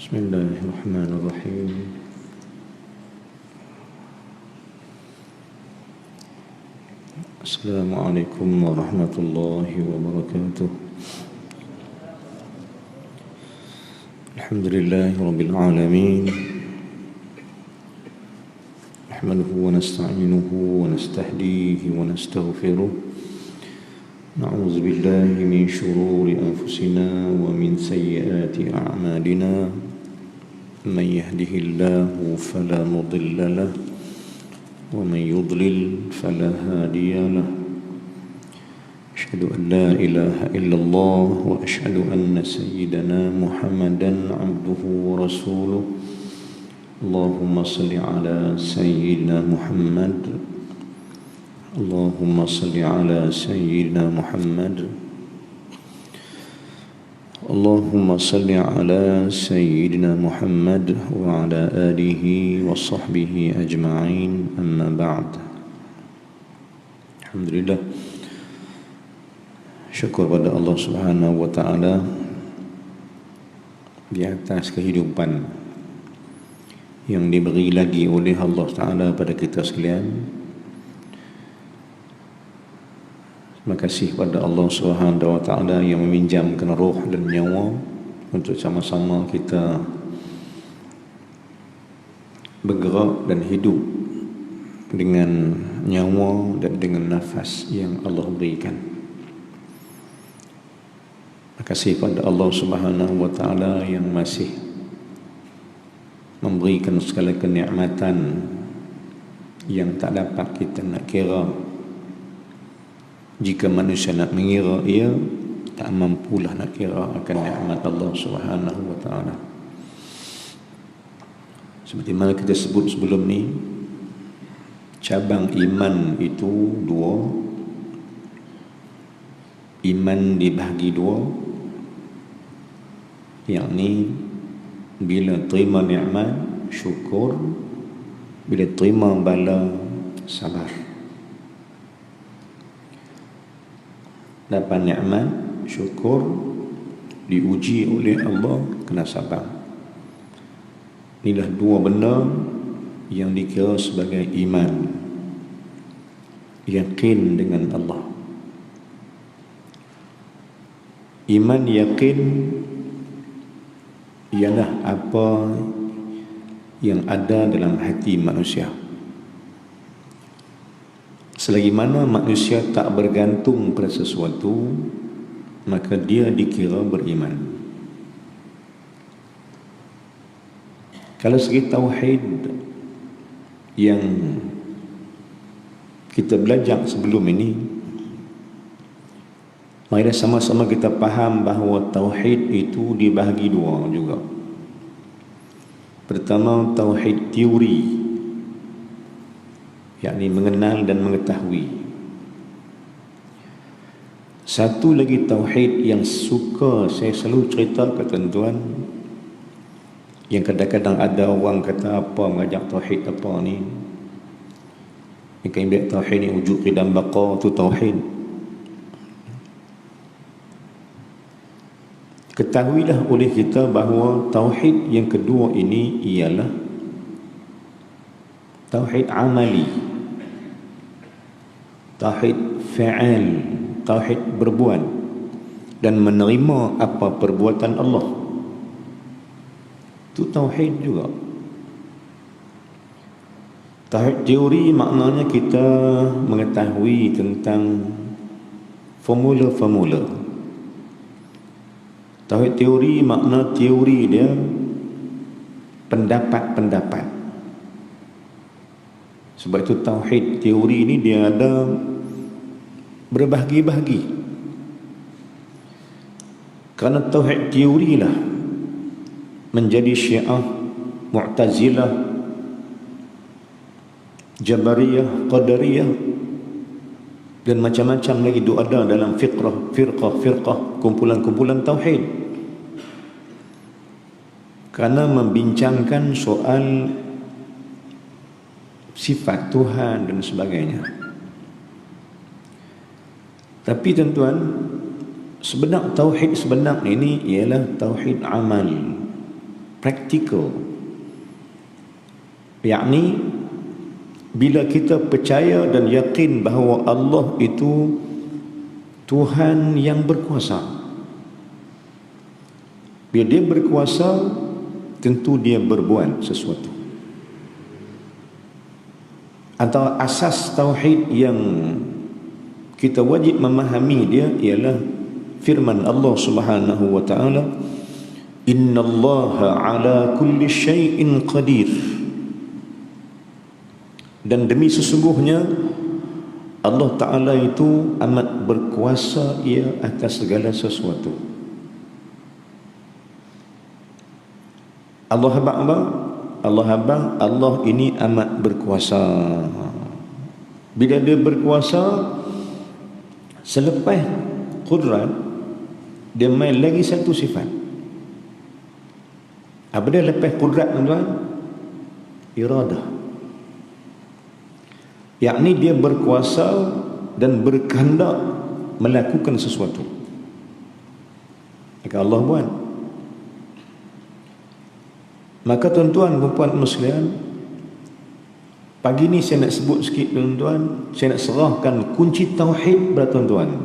Bismillahirrahmanirrahim. Assalamualaikum warahmatullahi wabarakatuh. Alhamdulillahi rabbil alamin. Nahmaduhu wa nasta'inuhu wa nastahdihi wa nastaghfiruh. Na'udzu billahi min shururi anfusina wa min sayyiati a'malina. من يهده الله فلا مضل له ومن يضلل فلا هادي له أشهد أن لا إله إلا الله وأشهد أن سيدنا محمدا عبده ورسوله اللهم صل على سيدنا محمد اللهم صل على سيدنا محمد اللهم صل على سيدنا محمد وعلى آله وصحبه أجمعين أما بعد. Alhamdulillah, syukur pada Allah Subhanahu wa taala di atas kehidupan yang diberi lagi oleh Allah taala pada kita sekalian. Terima kasih kepada Allah Subhanahu wa taala yang meminjamkan roh dan nyawa untuk sama-sama kita bergerak dan hidup dengan nyawa dan dengan nafas yang Allah berikan. Terima kasih kepada Allah Subhanahu wa taala yang masih memberikan segala kenikmatan yang tak dapat kita nak kira. Jika manusia nak mengira, ia tak mampulah nak kira akan nikmat Allah Subhanahu wa taala. Seperti mana kita sebut sebelum ni, cabang iman itu dua. Iman dibahagi dua, yakni bila terima nikmat syukur, bila terima bala sabar. Dapat nikmat syukur, diuji oleh Allah, kena sabar. Inilah dua benda yang dikira sebagai iman, yakin dengan Allah. Iman yakin ialah apa yang ada dalam hati manusia. Selagi mana manusia tak bergantung pada sesuatu, maka dia dikira beriman. Kalau segi tauhid yang kita belajar sebelum ini, marilah sama-sama kita faham bahawa tauhid itu dibahagi dua juga. Pertama, tauhid teori, yakni mengenal dan mengetahui. Satu lagi tauhid yang suka saya selalu cerita ke tuan-tuan, yang kadang-kadang ada orang kata apa mengajak tauhid apa ni, yang bilang tauhid ni wujud qidam baqa, tu tauhid. Ketahuilah oleh kita bahawa tauhid yang kedua ini ialah tauhid amali, tauhid fi'al, tauhid berbuat dan menerima apa perbuatan Allah. Itu tauhid juga. Tauhid teori maknanya kita mengetahui tentang formula-formula. Tauhid teori makna teori dia pendapat-pendapat. Sebab itu tauhid teori ini dia ada berbahagi-bahagi. Kerana tauhid teori lah menjadi Syiah, Mu'tazilah, Jabariyah, Qadariyah dan macam-macam lagi itu ada dalam firqah, kumpulan-kumpulan tauhid. Kerana membincangkan soal sifat Tuhan dan sebagainya. Tapi tuan-tuan, sebenar tauhid sebenar ini ialah tauhid amal, praktikal. Yakni bila kita percaya dan yakin bahawa Allah itu Tuhan yang berkuasa. Bila dia berkuasa, tentu dia berbuat sesuatu. Antara asas tauhid yang kita wajib memahami dia ialah firman Allah Subhanahu wa taala, innallaha ala kulli syai'in qadir. Dan demi sesungguhnya Allah Ta'ala itu amat berkuasa ia atas segala sesuatu. Allah ini amat berkuasa. Bila dia berkuasa, selepas qudrat, dia main lagi satu sifat. Apa dia lepas qudrat, tuan-tuan? Iradah. Yakni dia berkuasa dan berkehendak melakukan sesuatu. Maka Allah buat. Maka tuan-tuan dan puan muslimin, pagi ni saya nak sebut sikit tuan-tuan, saya nak serahkan kunci tauhid kepada tuan-tuan.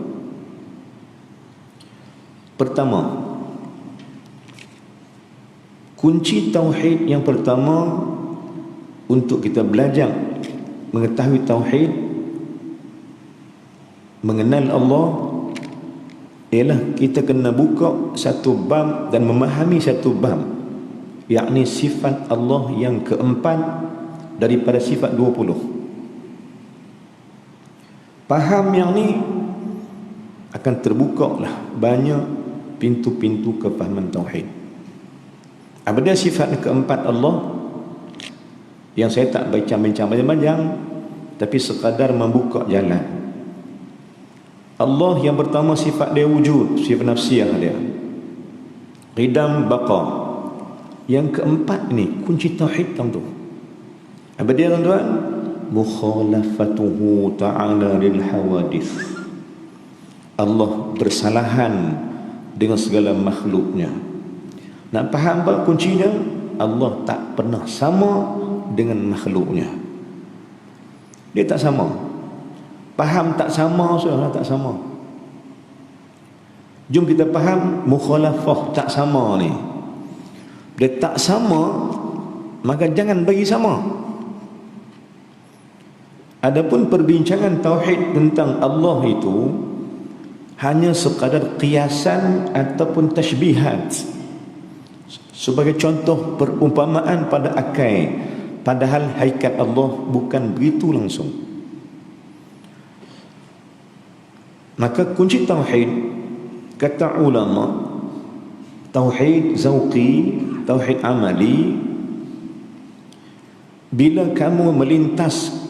Pertama, kunci tauhid yang pertama untuk kita belajar mengetahui tauhid, mengenal Allah, ialah kita kena buka satu bab dan memahami satu bab, yakni sifat Allah yang keempat daripada sifat 20. Faham yang ni, akan terbukalah banyak pintu-pintu kefahaman tauhid. Apa dia sifat keempat Allah yang saya tak bincang-bincang panjang-panjang, tapi sekadar membuka jalan. Allah yang pertama sifat dia wujud, sifat nafsiyah dia, qidam, baqa. Yang keempat ni kunci tauhid tu. Apa dia tuan-tuan? Mukhalafatuhu ta'ala lil hawadith. Allah bersalahan dengan segala makhluknya. Nak faham apa kuncinya? Allah tak pernah sama dengan makhluknya. Dia tak sama. Faham tak sama, saudara, tak sama. Jom kita faham mukhalafah tak sama ni. Dia tak sama, maka jangan bagi sama. Adapun perbincangan tauhid tentang Allah itu hanya sekadar qiyasan ataupun tashbihat, sebagai contoh perumpamaan pada akai. Padahal hakikat Allah bukan begitu langsung. Maka kunci tauhid, kata ulama, tauhid zauqi, tauhid amali, bila kamu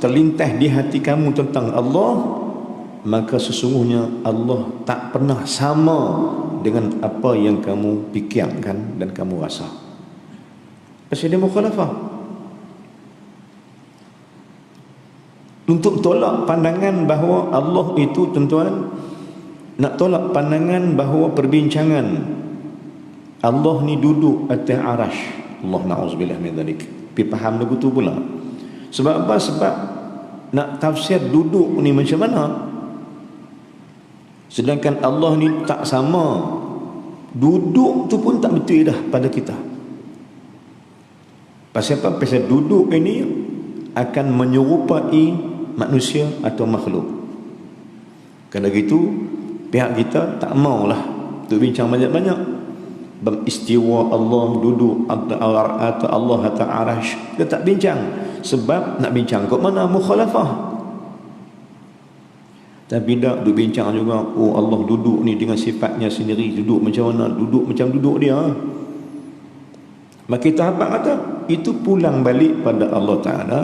terlintas di hati kamu tentang Allah, maka sesungguhnya Allah tak pernah sama dengan apa yang kamu fikirkan dan kamu rasa. Pasal dia mukhalafah. Untuk tolak pandangan bahawa Allah itu, tuan-tuan, nak tolak pandangan bahawa perbincangan Allah ni duduk atas arash, Allah na'udzubillah min dzalik, pergi faham lagu tu pula. Sebab apa? Sebab nak tafsir duduk ni macam mana, sedangkan Allah ni tak sama. Duduk tu pun tak betul dah pada kita. Pasal apa? Pasal duduk ini akan menyerupai manusia atau makhluk. Kalau gitu, pihak kita tak maulah untuk bincang banyak-banyak bab istiwa Allah, duduk atau Allah atas arash. Kita tak bincang. Sebab nak bincang kat mana? Mukhalafah. Tapi tak duduk bincang juga, oh Allah duduk ni dengan sifatnya sendiri, duduk macam mana? Duduk macam duduk dia. Maka kita kata itu pulang balik pada Allah Ta'ala.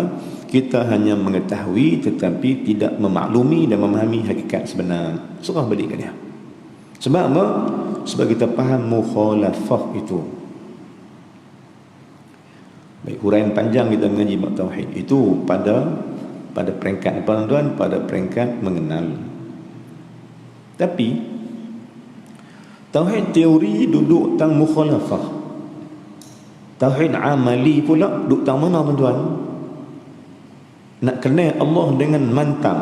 Kita hanya mengetahui tetapi tidak memaklumi dan memahami hakikat sebenar. Serah balik ke dia. Sebab apa? Sebab kita faham mukhalafah itu. Baik, huraian panjang kita mengaji bab tauhid itu pada peringkat apa tuan? Pada peringkat mengenal. Tapi tauhid teori duduk tentang mukhalafah. Tauhid amali pula duk tang mana tuan-tuan? Nak kenal Allah dengan mantap,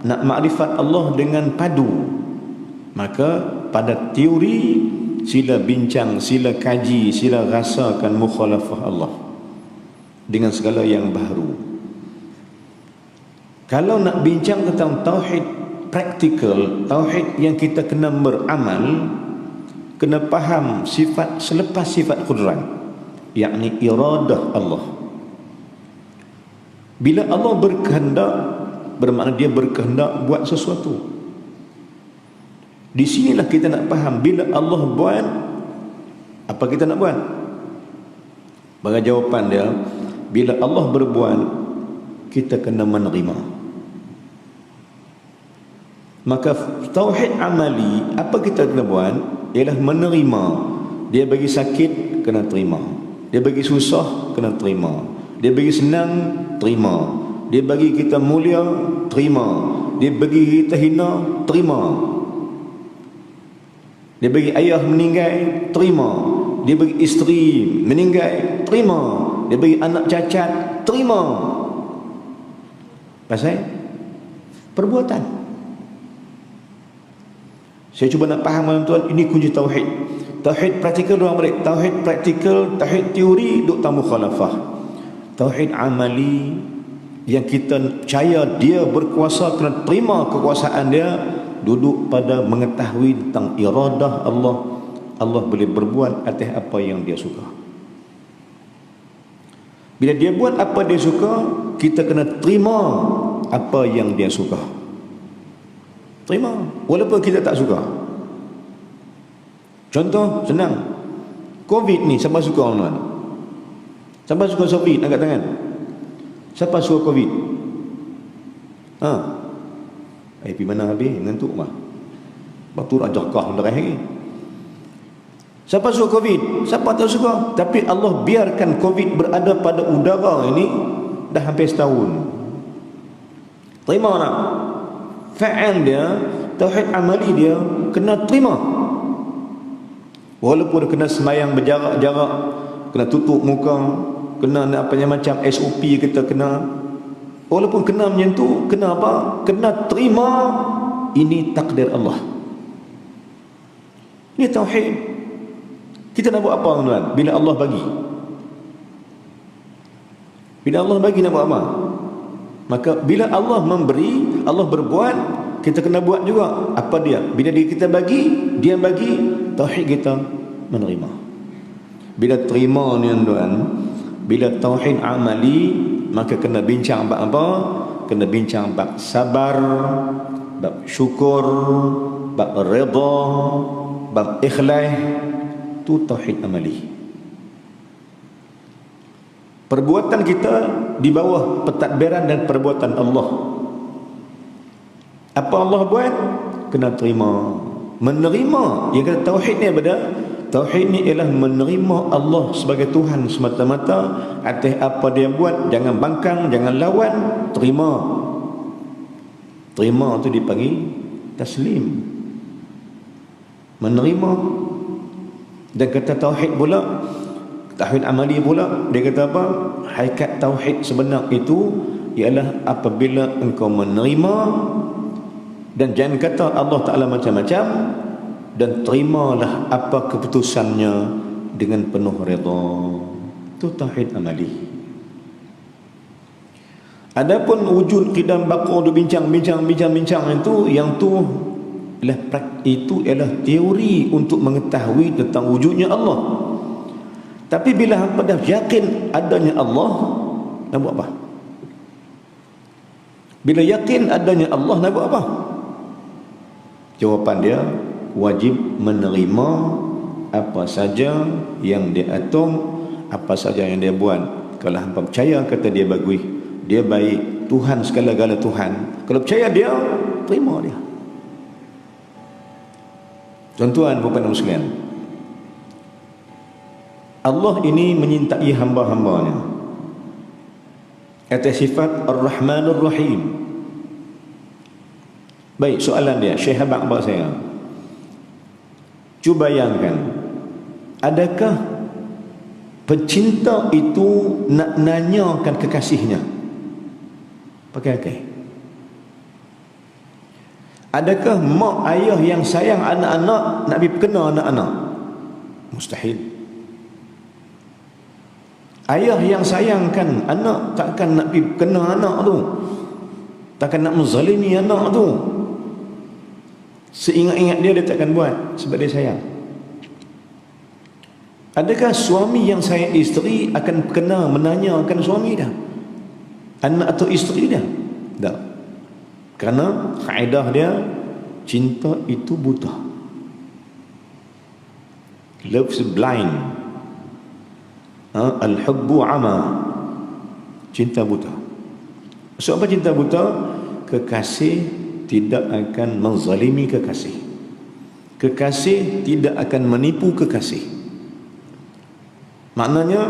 nak makrifat Allah dengan padu, maka pada teori sila bincang, sila kaji, sila rasakan mukhalafah Allah dengan segala yang baru. Kalau nak bincang tentang tauhid praktikal, tauhid yang kita kena beramal, kena faham sifat selepas sifat qudrat, yakni iradah Allah. Bila Allah berkehendak, bermakna dia berkehendak buat sesuatu. Di sinilah kita nak faham, bila Allah buat, apa kita nak buat? Bagi jawapan dia, bila Allah berbuat, kita kena menerima. Maka tauhid amali, apa kita kena buat? Ialah menerima. Dia bagi sakit, kena terima. Dia bagi susah, kena terima. Dia bagi senang, terima. Dia bagi kita mulia, terima. Dia bagi kita hina, terima. Dia bagi ayah meninggal, terima. Dia bagi isteri meninggal, terima. Dia bagi anak cacat, terima. Pasal perbuatan. Saya cuba nak faham tuan, ini kunci tauhid. Tauhid praktikal orang balik. Tauhid praktikal, tauhid teori duk tamu khalafah. Tauhid amali yang kita percaya dia berkuasa, kena terima kekuasaan dia, duduk pada mengetahui tentang iradah Allah. Allah boleh berbuat atas apa yang dia suka. Bila dia buat apa dia suka, kita kena terima apa yang dia suka. Terima walaupun kita tak suka. Contoh senang, Covid ni siapa suka tuan? Siapa suka Covid angkat tangan? Siapa suka Covid? Pergi mana habis ngantuk mah. Batu rajakah dah lagi. Siapa suka Covid? Siapa tak suka? Tapi Allah biarkan Covid berada pada udara ini dah hampir setahun. Terima tak? Fa'al dia, tauhid amali dia kena terima. Walaupun kena semayang berjarak-jarak, kena tutup muka, kena apa yang macam SOP kita kena, walaupun kena menyentuh, kena apa? Kena terima ini takdir Allah. Ini tauhid. Kita nak buat apa tuan? Bila Allah bagi. Bila Allah bagi nak buat apa? Maka bila Allah memberi, Allah berbuat, kita kena buat juga. Apa dia? Bila kita bagi, dia bagi, tauhid kita menerima. Bila terima ni tuan, bila tauhid amali, maka kena bincang bab apa? Kena bincang bab sabar, bab syukur, bab redha, bab ikhlas. Tu tauhid amali. Perbuatan kita di bawah pentadbiran dan perbuatan Allah. Apa Allah buat, kena terima. Menerima, yang kata tauhid ni apa? Tauhid ni ialah menerima Allah sebagai Tuhan semata-mata atas apa dia buat. Jangan bangkang, jangan lawan, terima. Terima tu dipanggil taslim, menerima. Dan kata tauhid pula, tauhid amali pula, dia kata apa? Hakikat tauhid sebenar itu ialah apabila engkau menerima, dan jangan kata Allah Ta'ala macam-macam, dan terimalah apa keputusannya dengan penuh redha. Itu tauhid amali. Adapun wujud qidam baqa tu bincang itu, yang tu itu ialah teori untuk mengetahui tentang wujudnya Allah. Tapi bila hangpa dah yakin adanya Allah, nak buat apa? Bila yakin adanya Allah, nak buat apa? Jawapan dia, wajib menerima apa saja yang dia atur, apa saja yang dia buat. Kalau hangpa percaya kata dia bagus, dia baik, Tuhan segala-gala Tuhan. Kalau percaya dia, terima dia. Tuan-tuan, puan-puan sekalian, Allah ini menyintai hamba-hambanya atas sifat Ar-Rahmanur Rahim. Baik, soalan dia, Syekh Abang buat saya, cuba bayangkan, adakah Pencinta itu nak nanyakan kekasihnya pakai akal. Adakah mak ayah yang sayang anak-anak nak pergi kena anak-anak? Mustahil. Ayah yang sayangkan anak takkan nak pergi kena anak tu, takkan nak menzalimi anak tu. Seingat-ingat dia takkan buat sebab dia sayang. Adakah suami yang sayang isteri akan kena menanyakan suami dah, anak atau isteri dia? Tak. Kerana kaedah dia, cinta itu buta. Love is blind. Al-hubbu ama. Cinta buta. So apa cinta buta? Kekasih tidak akan menzalimi kekasih. Kekasih tidak akan menipu kekasih. Maknanya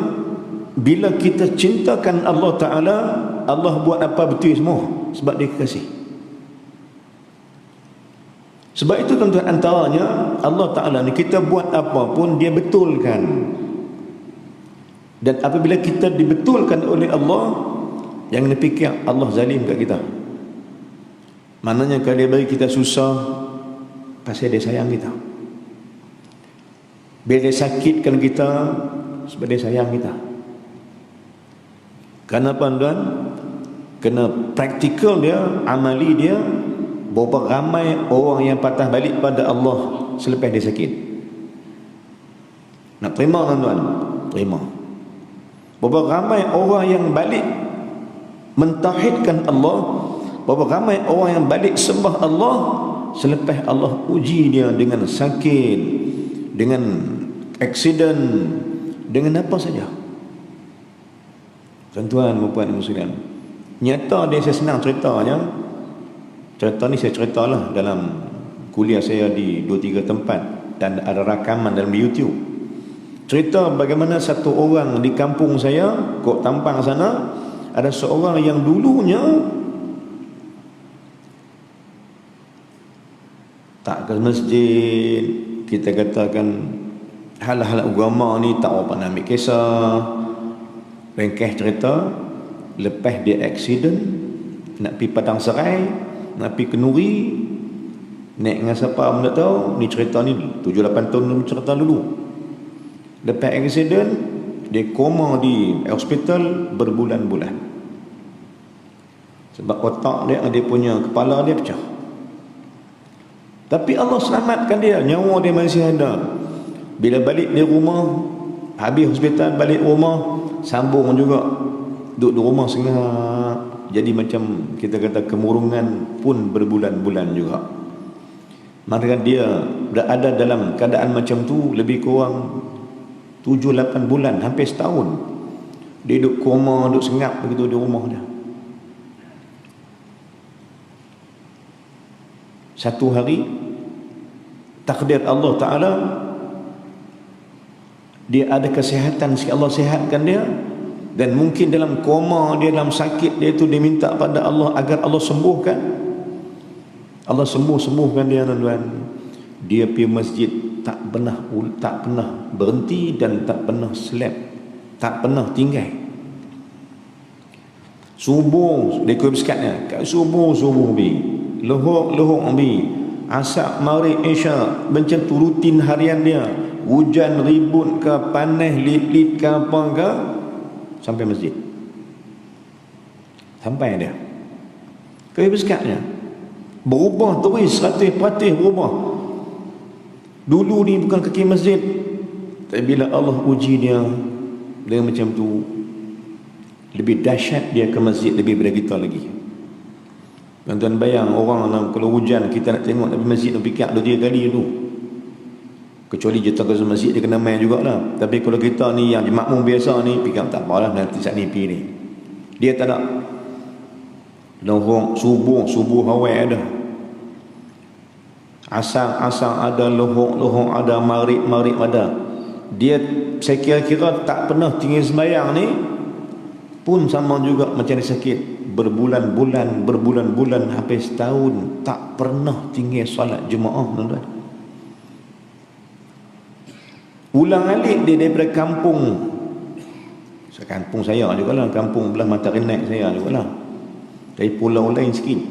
bila kita cintakan Allah Ta'ala, Allah buat apa betul semua sebab dia kekasih. Sebab itu tuan-tuan, antaranya Allah Ta'ala ni kita buat apa pun dia betulkan. Dan apabila kita dibetulkan oleh Allah, jangan fikir Allah zalim kat kita. Maknanya kalau dia bagi kita susah, pasal dia sayang kita. Bila dia sakitkan kita, sebab dia sayang kita. Kenapa tuan? Kena praktikal dia, amali dia. Berapa ramai orang yang patah balik pada Allah selepas dia sakit. Nak terima tuan-tuan? Terima. Berapa ramai orang yang balik mentauhidkan Allah, berapa ramai orang yang balik sembah Allah selepas Allah uji dia dengan sakit, dengan aksiden, dengan apa saja. Tuan-tuan, puan-puan muslimin, nyata dia, saya senang ceritanya. Cerita ni saya ceritalah dalam kuliah saya di 2-3 tempat dan ada rakaman dalam YouTube. Cerita bagaimana satu orang di kampung saya, Kok Tampang sana, ada seorang yang dulunya tak ke masjid, kita katakan hal-hal agama ni tak apa nak ambil kisah. Ringkas cerita, lepas dia aksiden nak pergi Padang Serai, nak pergi Kenuri, naik dengan siapa pun tak tahu. Ni cerita ni 7-8 tahun dulu, cerita dulu. Lepas aksiden dia koma di hospital berbulan-bulan sebab otak dia, dia punya kepala dia pecah. Tapi Allah selamatkan dia, nyawa dia masih ada. Bila balik di rumah, habis hospital, balik rumah, sambung juga duduk di rumah sengak. Jadi macam kita kata kemurungan pun berbulan-bulan juga. Maka dia berada dalam keadaan macam tu lebih kurang 7-8 bulan, hampir setahun. Dia duduk koma, duduk sengap begitu di rumah dia. Satu hari, takdir Allah Ta'ala, dia ada kesihatan, Allah sihatkan dia. Dan mungkin dalam koma dia, dalam sakit dia itu, dia minta pada Allah agar Allah sembuhkan. Allah sembuhkan dia, tuan-tuan. Dia pergi masjid tak pernah berhenti dan tak pernah slap, tak pernah tinggal. Subuh dia kau bersekatnya, kat subuh bi, lohok bi, asar, maghrib, isya, macam tu rutin harian dia. Hujan ribut ke, panas lit-lit ke apa ke, sampai masjid. Sampai dia kau bersekatnya berubah terus 100% berubah. Dulu ni bukan kaki masjid, tapi bila Allah uji dia macam tu, lebih dahsyat dia ke masjid lebih daripada kita lagi. Tuan-tuan bayang orang kalau hujan kita nak tengok tapi masjid nak fikir 2-3 kali dulu. Kecuali je tak ke masjid dia kena main jugalah. Tapi kalau kita ni yang makmum biasa ni, fikir tak apalah nanti saat ni pergi ni. Dia tak nak. Lohong subuh awal ada, asar ada, lohong ada, maghrib ada. Dia saya kira-kira tak pernah tinggal sembahyang ni pun sama juga macam dia sakit. Berbulan-bulan hampir setahun tak pernah tinggal solat Jumaat, tuan-tuan. Ulang alik dia daripada kampung Kampung saya juga lah, kampung belah mata renak saya juga lah, dari pulau lain sikit.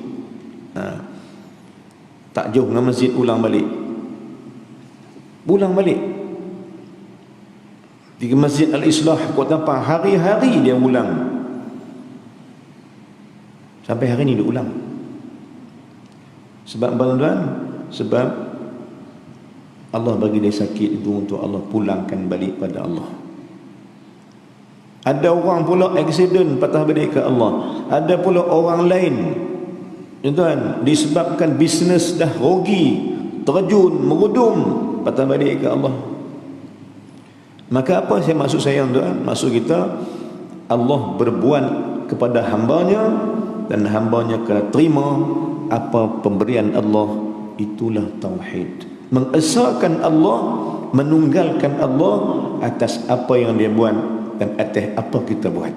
Tak jauh dengan masjid, ulang balik di Masjid Al-Islah Kota Tampang, hari-hari dia ulang, sampai hari ni dia ulang. Sebab tuan-tuan, sebab Allah bagi dia sakit itu untuk Allah pulangkan balik pada Allah. Ada orang pula aksiden patah balik ke Allah. Ada pula orang lain, tuan-tuan, disebabkan bisnes dah rugi, terjun, merudum, patah balik ke Allah. Maka apa maksud saya, tuan? Maksud kita, Allah berbuat kepada hambanya dan hambanya kena terima apa pemberian Allah. Itulah tauhid. Mengesahkan Allah, menunggalkan Allah atas apa yang dia buat dan atas apa kita buat.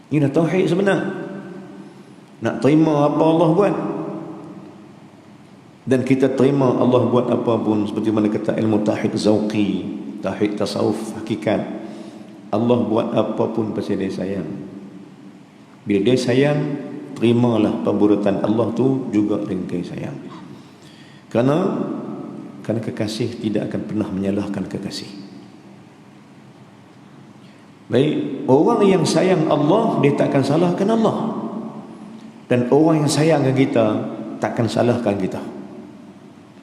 Inilah tauhid sebenar. Nak terima apa Allah buat, dan kita terima Allah buat apa pun, seperti mana kata ilmu tauhid zauqi, tauhid tasawuf hakikat. Allah buat apa pun pasti dia sayang. Bila dia sayang, terimalah perbuatan Allah tu juga dengan kasih sayang. Kerana kekasih tidak akan pernah menyalahkan kekasih. Baik, orang yang sayang Allah, dia tak akan salahkan Allah. Dan orang yang sayang kita tak akan salahkan kita.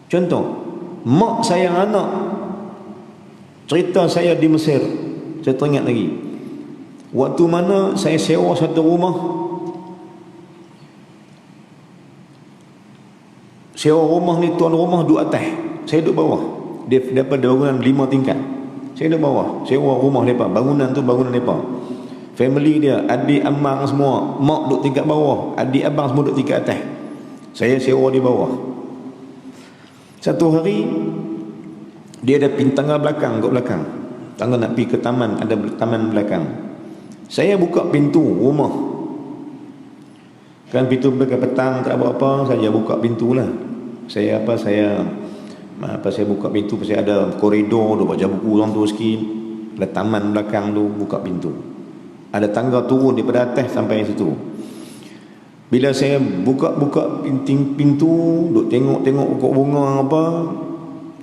Contoh, mak sayang anak. Cerita saya di Mesir, saya teringat lagi. Waktu mana saya sewa satu rumah, sewa rumah ni, tuan rumah duduk atas, saya duduk bawah. Dia dapat bangunan 5 tingkat, saya duduk bawah. Sewa rumah mereka, bangunan tu bangunan mereka. Family dia, adik abang semua, mak duduk tingkat bawah, adik abang semua duduk tingkat atas, saya sewa di bawah. Satu hari dia ada tangga belakang, kat belakang tangga nak pergi ke taman, ada taman belakang. Saya buka pintu rumah, kan pintu belakang petang tak apa-apa, saya buka pintu lah. Saya buka pintu, pasal ada koridor tu, baca buku orang tu sikit, ada taman belakang tu, buka pintu, ada tangga turun daripada atas sampai situ. Bila saya buka pintu, duk tengok pokok bunga apa,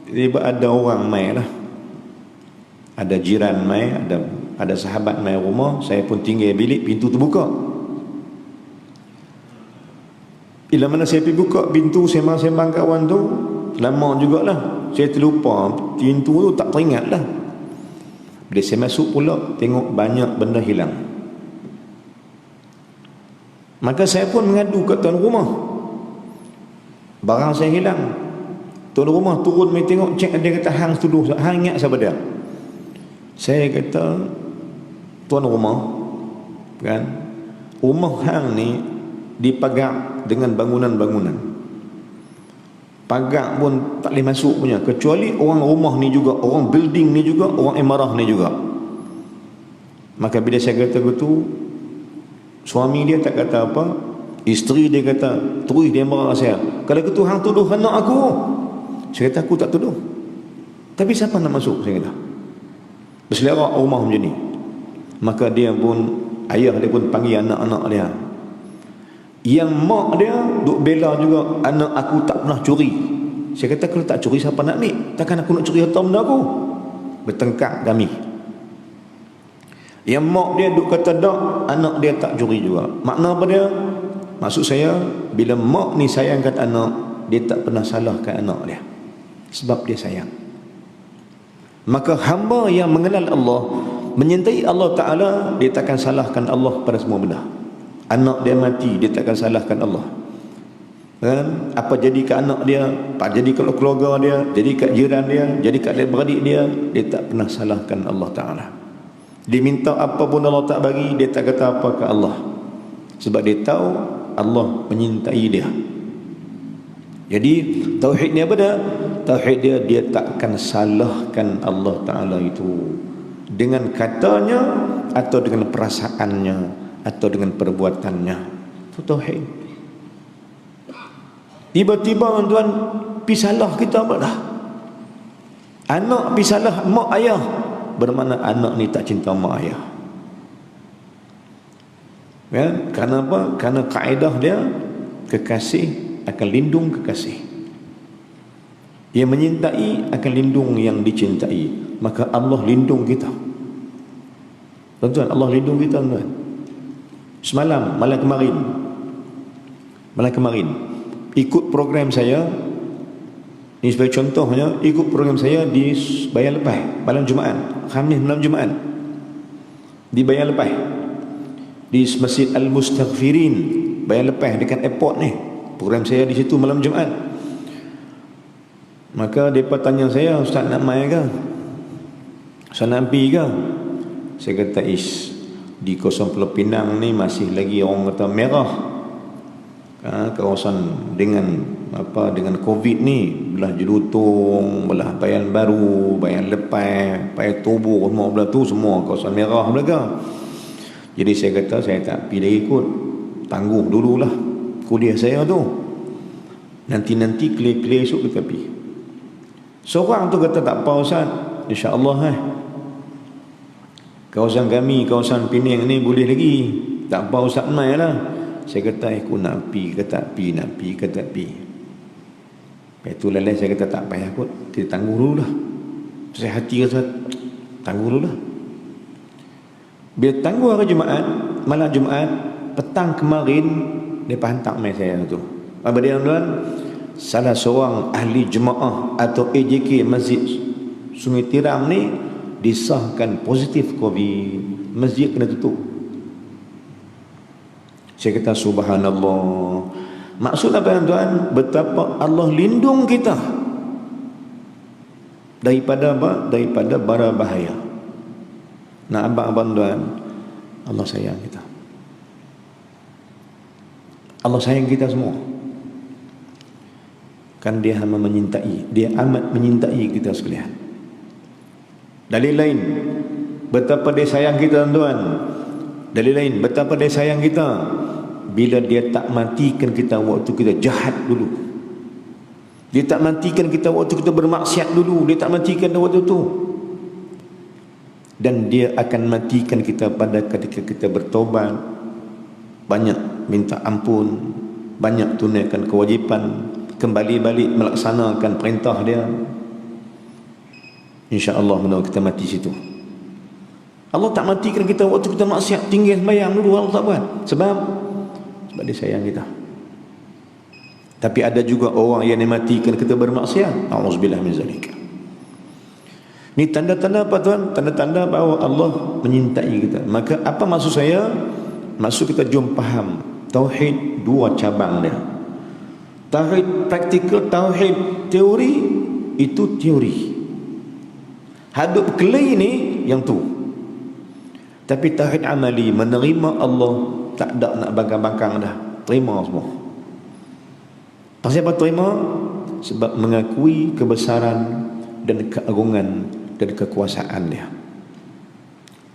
tiba ada orang mai lah, ada jiran mai, ada sahabat mai rumah. Saya pun tinggal bilik, pintu terbuka. Bila mana saya pergi buka pintu, sembang-sembang kawan tu, lama jugalah, saya terlupa pintu tu, tak teringat lah. Bila saya masuk pula, tengok banyak benda hilang. Maka saya pun mengadu ke tuan rumah, barang saya hilang. Tuan rumah turun mai tengok, cek, dia kata hang tuduh, hang ingat siapa dia? Saya kata, tuan rumah, kan, rumah hang ni dipagar dengan bangunan-bangunan, pagar pun tak boleh masuk punya, kecuali orang rumah ni juga, orang building ni juga, orang imarah ni juga. Maka bila saya kata begitu, suami dia tak kata apa, isteri dia kata, terus dia marah saya, kalau gitu hang tuduh anak aku. Saya kata, aku tak tuduh, tapi siapa nak masuk? Saya kata, berselera rumah macam ni. Maka dia pun, ayah dia pun panggil anak-anak dia. Yang mak dia duk bela juga, anak aku tak pernah curi. Saya kata, kalau tak curi siapa nak ambil? Takkan aku nak curi harta benda aku? Bertengkar kami. Yang mak dia duk kata tak, anak dia tak curi juga. Makna apa dia? Maksud saya, bila mak ni sayangkan anak, dia tak pernah salahkan anak dia, sebab dia sayang. Maka hamba yang mengenal Allah, menyintai Allah Ta'ala, dia takkan salahkan Allah pada semua benda. Anak dia mati, dia takkan salahkan Allah, kan? Apa jadi ke anak dia, apa jadi ke keluarga dia, jadi kat jiran dia, jadi kat adik-beradik dia, dia tak pernah salahkan Allah Ta'ala. Dia minta apa pun Allah tak bagi, dia tak kata apa ke Allah, sebab dia tahu Allah menyintai dia. Jadi tauhid ni apa dah? Tauhid dia takkan salahkan Allah Ta'ala itu dengan katanya, atau dengan perasaannya, atau dengan perbuatannya. Itu tauhid. Tiba-tiba tuan pi salah kita apa dah? Anak pi salah mak ayah, bermakna anak ni tak cinta mak ayah. Kan? Kerana apa? Kerana kaedah dia, kekasih akan lindung kekasih. Yang menyintai akan lindung yang dicintai. Maka Allah lindung kita. Tuan-tuan, Allah lindung kita, tuan-tuan. Semalam, malam kemarin ikut program saya ni, sebagai contohnya, ikut program saya di Bayan Lepas malam Jumaat, Khamis malam Jumaat di Bayan Lepas, di Masjid Al-Mustaghfirin Bayan Lepas dekat airport ni. Program saya di situ malam Jumaat. Maka mereka tanya saya, "Ustaz nak mai ke? Ustaz nak pergi ke?" Saya kata, di kawasan Pulau Pinang ni masih lagi orang kata merah. Kawasan dengan Covid ni, belah Jelutong, belah Bayan Baru, Bayan Lepas, Bayan Tobu, semua belah tu semua kawasan merah belaka. Jadi saya kata saya tak pergi lagi ikut. Tangguh dululah kuliah saya tu. Nanti clear esok kita pergi. Seorang tu kata, "Tak apa Ustaz, insya-Allah kawasan kami, kawasan Penang ni boleh lagi. Tak apa Ustaz, mai lah." Saya kata, "Aku nak pergi ke tak pergi, nak pergi ke tak pergi." Lepas tu lalai saya kata, "Tak payah kot, kita tangguh dulu lah." Saya hati kata, tangguh dulu lah. Bila tangguh hari Jumaat, malam Jumaat, petang kemarin, dia hantar mail saya tu. Apa dia, tuan? Salah seorang ahli jemaah atau AJK Masjid Sungai Tiram ni disahkan positif Covid, masjid kena tutup. Saya kata, subhanallah. Maksud apa, tuan? Betapa Allah lindung kita daripada apa? Daripada bara bahaya. Nah, abang-abang, tuan, Allah sayang kita. Allah sayang kita semua. Kan dia amat menyintai, dia amat menyintai kita sekalian. Dalil lain betapa dia sayang kita, tuan. Dalil lain betapa dia sayang kita bila dia tak matikan kita waktu kita jahat dulu. Dia tak matikan kita waktu kita bermaksiat dulu. Dia tak matikan waktu itu. Dan dia akan matikan kita pada ketika kita bertobat, banyak minta ampun, banyak tunaikan kewajipan, kembali balik melaksanakan perintah dia. InsyaAllah menolong kita mati situ. Allah tak matikan kita waktu kita maksiat, tinggal sembahyang dulu, Allah tak buat. Sebab dia sayang kita. Tapi ada juga orang yang dimatikan kita bermaksiat. A'udzubillah min zalika. Ini tanda-tanda apa, tuan? Tanda-tanda bahawa Allah menyintai kita. Maka apa maksud saya? Maksud kita jom faham tauhid dua cabang dia. Tauhid praktikal, tauhid teori, itu teori. Hadap kelai ni yang tu. Tapi tauhid amali, menerima Allah, tak ada nak bangkang-bangkang dah. Terima semua. Pasal apa terima? Sebab mengakui kebesaran dan keagungan dan kekuasaan dia.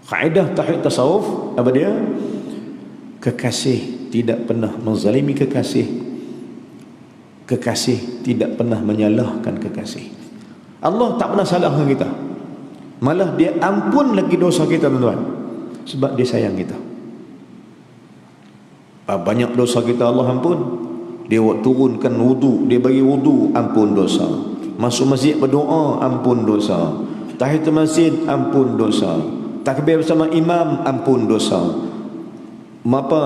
Kaedah tauhid tasawuf apa dia? Kekasih tidak pernah menzalimi kekasih. Kekasih tidak pernah menyalahkan kekasih. Allah tak pernah salahkan kita. Malah dia ampun lagi dosa kita, tuan-tuan. Sebab dia sayang kita. Banyak dosa kita Allah ampun. Dia turunkan wudu, dia bagi wudu, ampun dosa. Masuk masjid berdoa, ampun dosa. Tahiyatul masjid, ampun dosa. Takbir bersama imam, ampun dosa. Apa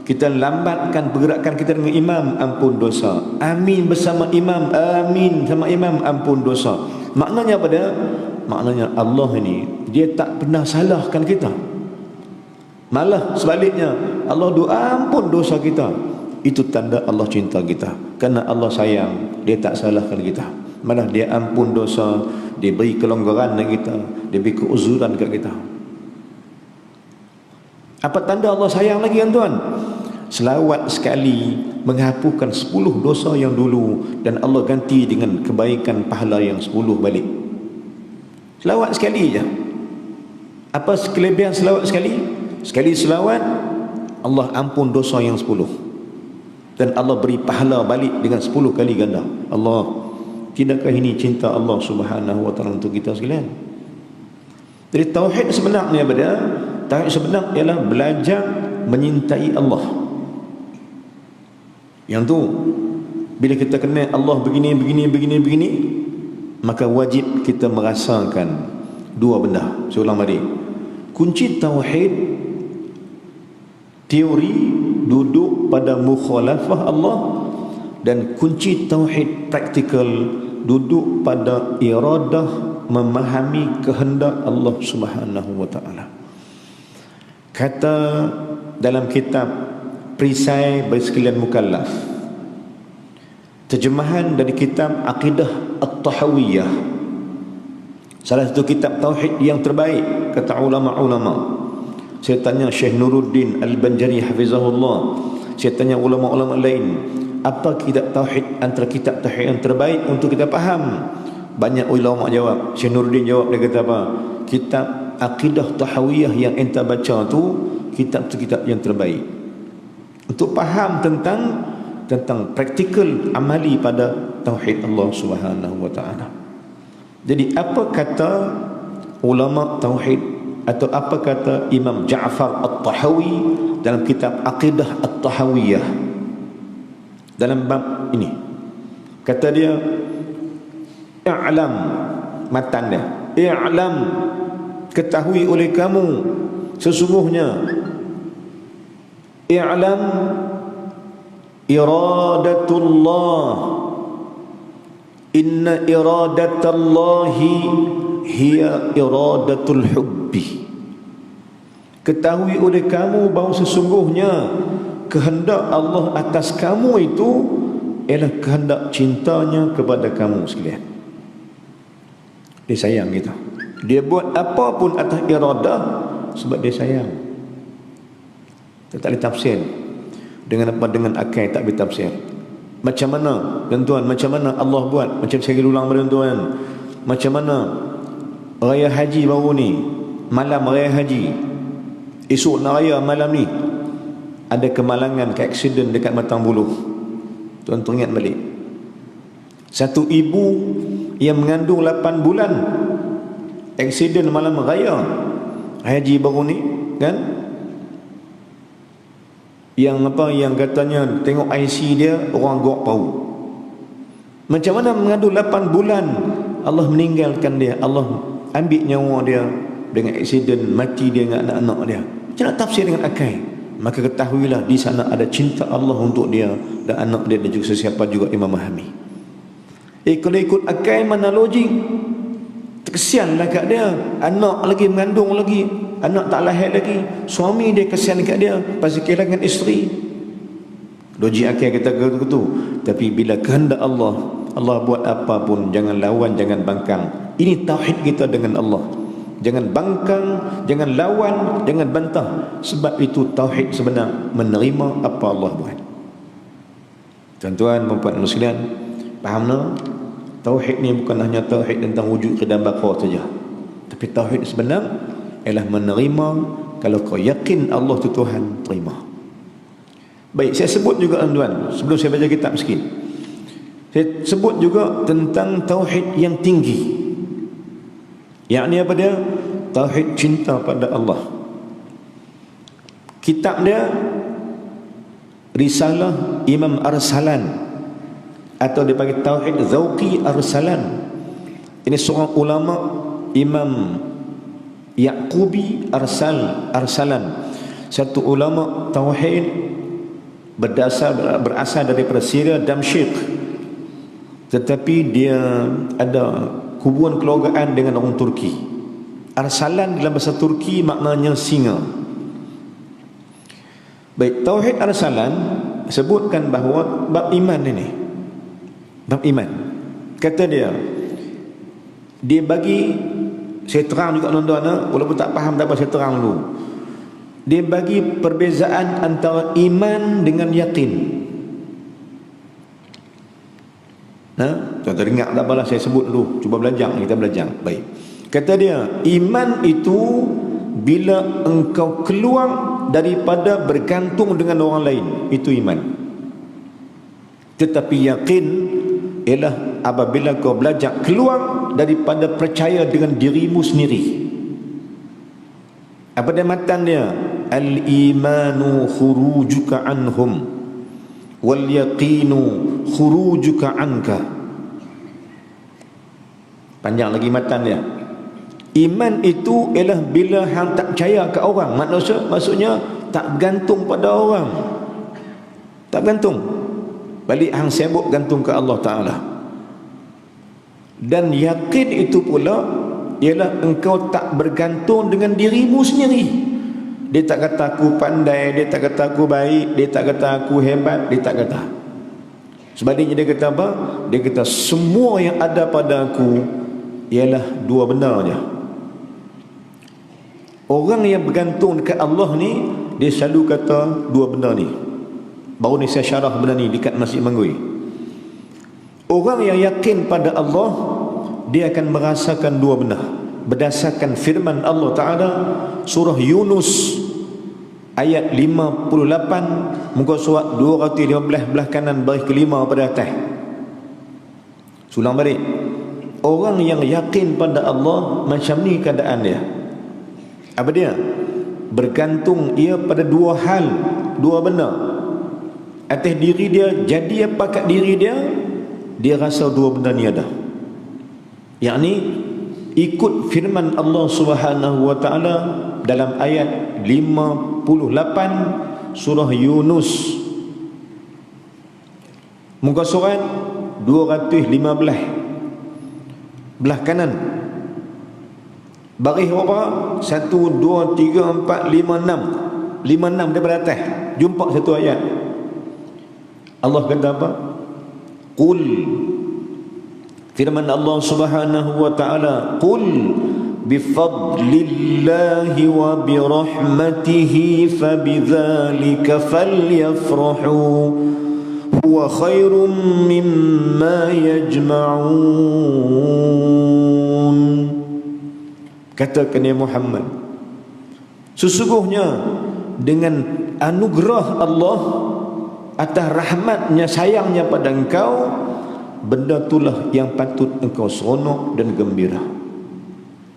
kita lambatkan pergerakan kita dengan imam, ampun dosa. Amin bersama imam, amin sama imam, ampun dosa. Maknanya apa dia? Maknanya Allah ini, dia tak pernah salahkan kita. Malah sebaliknya, Allah doa ampun dosa kita. Itu tanda Allah cinta kita. Kerana Allah sayang, dia tak salahkan kita. Malah dia ampun dosa, dia beri kelonggaran kepada kita, dia beri keuzuran kepada kita. Apa tanda Allah sayang lagi, tuan? Selawat sekali menghapuskan 10 dosa yang dulu, dan Allah ganti dengan kebaikan pahala yang 10 balik. Selawat sekali je. Apa kelebihan selawat sekali? Sekali selawat, Allah ampun dosa yang 10, dan Allah beri pahala balik dengan 10 kali ganda. Allah, tidakkah ini cinta Allah subhanahu wa ta'ala untuk kita sekalian? Jadi tauhid sebenarnya tauhid sebenar ialah belajar menyintai Allah. Yang tu bila kita kenal Allah begini, maka wajib kita merasakan dua benda. Saya ulang balik. Kunci tauhid teori duduk pada mukhalafah Allah, dan kunci tauhid praktikal duduk pada iradah memahami kehendak Allah Subhanahu wa taala. Kata dalam kitab Perisai bagi sekalian mukallaf, terjemahan dari kitab Aqidah At-Tahawiyah, salah satu kitab tauhid yang terbaik kata ulama-ulama. Saya tanya Syekh Nuruddin Al-Banjari hafizahullah, saya tanya ulama-ulama lain, apa kitab tauhid antara kitab tauhid yang terbaik untuk kita faham? Banyak ulama jawab. Syekh Nuruddin jawab, dia kata apa? Kitab Aqidah Tahawiyah yang enta baca tu, kitab yang terbaik untuk faham tentang praktikal amali pada tauhid Allah Subhanahu wa taala. Jadi apa kata ulama tauhid atau apa kata Imam Ja'far At-Tahawi dalam kitab Aqidah At-Tahawiyah dalam bab ini? Kata dia, i'lam, matan dia, i'lam, ketahui oleh kamu sesungguhnya, i'lam iradatullah, inna iradatallahi hiya iradatul hubbi. Ketahui oleh kamu bahawa sesungguhnya kehendak Allah atas kamu itu ialah kehendak cintanya kepada kamu sekalian. Dia sayang kita. Dia buat apa pun atas iradah sebab dia sayang. Dia tak boleh tafsir dengan apa, dengan akal tak boleh tafsir. Macam mana tuan-tuan, macam mana Allah buat? Macam saya ulang pada tuan, macam mana raya haji baru ni, malam raya haji, esok nak raya malam ni, ada kemalangan, ke aksiden dekat Matang Buluh. Tuan-tuan ingat balik, satu ibu yang mengandung 8 bulan aksiden malam raya haji baru ni kan, yang apa, yang katanya tengok IC dia orang gok bau. Macam mana mengandung 8 bulan Allah meninggalkan dia, Allah ambil nyawa dia dengan aksiden, mati dia dengan anak-anak dia. Macam nak tafsir dengan akal? Maka ketahuilah di sana ada cinta Allah untuk dia dan anak dia dan juga sesiapa juga yang memahami. Kalau ikut akal mana logik, kesianlah kat dia, anak lagi mengandung lagi, anak tak lahir lagi, suami dia kesian kat dia pasal kehilangan isteri. Logik akal kita gitu. Tapi bila kehendak Allah, Allah buat apa pun jangan lawan, jangan bangkang. Ini tauhid kita dengan Allah. Jangan bangkang, jangan lawan, jangan bantah. Sebab itu tauhid sebenar, menerima apa Allah buat. Tuan-tuan dan puan sekalian, faham tak? Tauhid ni bukan hanya tauhid tentang wujud qidam baqa saja. Tapi tauhid sebenar ialah menerima. Kalau kau yakin Allah tu Tuhan, terima. Baik, saya sebut juga tuan-tuan, sebelum saya baca kitab sikit, saya sebut juga tentang tauhid yang tinggi. Yakni apa dia? Tauhid cinta pada Allah. Kitab dia Risalah Imam Arsalan, atau dia panggil Tauhid Zauqi Arsalan. Ini seorang ulama, Imam Yaqubi Arsalan, satu ulama tauhid berasal daripada Syria, Damsyik, tetapi dia ada hubungan keluargaan dengan orang Turki. Arsalan dalam bahasa Turki maknanya singa. Baik, Tauhid Arsalan sebutkan bahawa bab iman ini, bab iman, kata dia bagi, saya terang juga tuan-tuan, walaupun tak faham tak apa, saya terang dulu. Dia bagi perbezaan antara iman dengan yakin. Tuan-tuan ingat tak apalah, saya sebut dulu, cuba belajar, kita belajar. Baik, kata dia, iman itu bila engkau keluar daripada bergantung dengan orang lain, itu iman. Tetapi yakin ialah apabila kau belajar keluar daripada percaya dengan dirimu sendiri. Apa dia matan dia? Al-imanu khurujuka anhum wal yaqinu khurujuka anka. Panjang lagi matan dia. Iman itu ialah bila hang tak percaya ke orang. Maksudnya tak bergantung pada orang. Tak bergantung. Balik hang sibuk gantung ke Allah Ta'ala. Dan yakin itu pula ialah engkau tak bergantung dengan dirimu sendiri. Dia tak kata aku pandai, dia tak kata aku baik, dia tak kata aku hebat, dia tak kata. Sebaliknya dia kata apa? Dia kata semua yang ada pada aku ialah dua benda je. Orang yang bergantung dekat Allah ni, dia selalu kata dua benda ni. Baru ni saya syarah benda ni dekat Masjid Manggui. Orang yang yakin pada Allah, dia akan merasakan dua benda. Berdasarkan firman Allah Ta'ala surah Yunus ayat 58, muka surat 215 belah kanan baris kelima pada atas. Sulang balik. Orang yang yakin pada Allah macam ni keadaan dia. Apa dia? Bergantung ia pada dua hal, dua benda. Atas diri dia, jadi apa kat diri dia, dia rasa dua benda ni ada. Yakni ikut firman Allah Subhanahu wa taala dalam ayat 58 surah Yunus, muka surat 215 belah kanan baris berapa? 1, 2, 3, 4, 5, 6 56 daripada atas. Jumpa satu ayat Allah kata apa? Qul, firman Allah Subhanahu wa taala, qul bifadlillahi wa birahmatihi fabidzalika falyafrahu huwa khairum mimma yajma'un. Katakan ya Muhammad, sesungguhnya dengan anugerah Allah atas rahmatnya, sayangnya pada engkau, benda itulah yang patut engkau seronok dan gembira.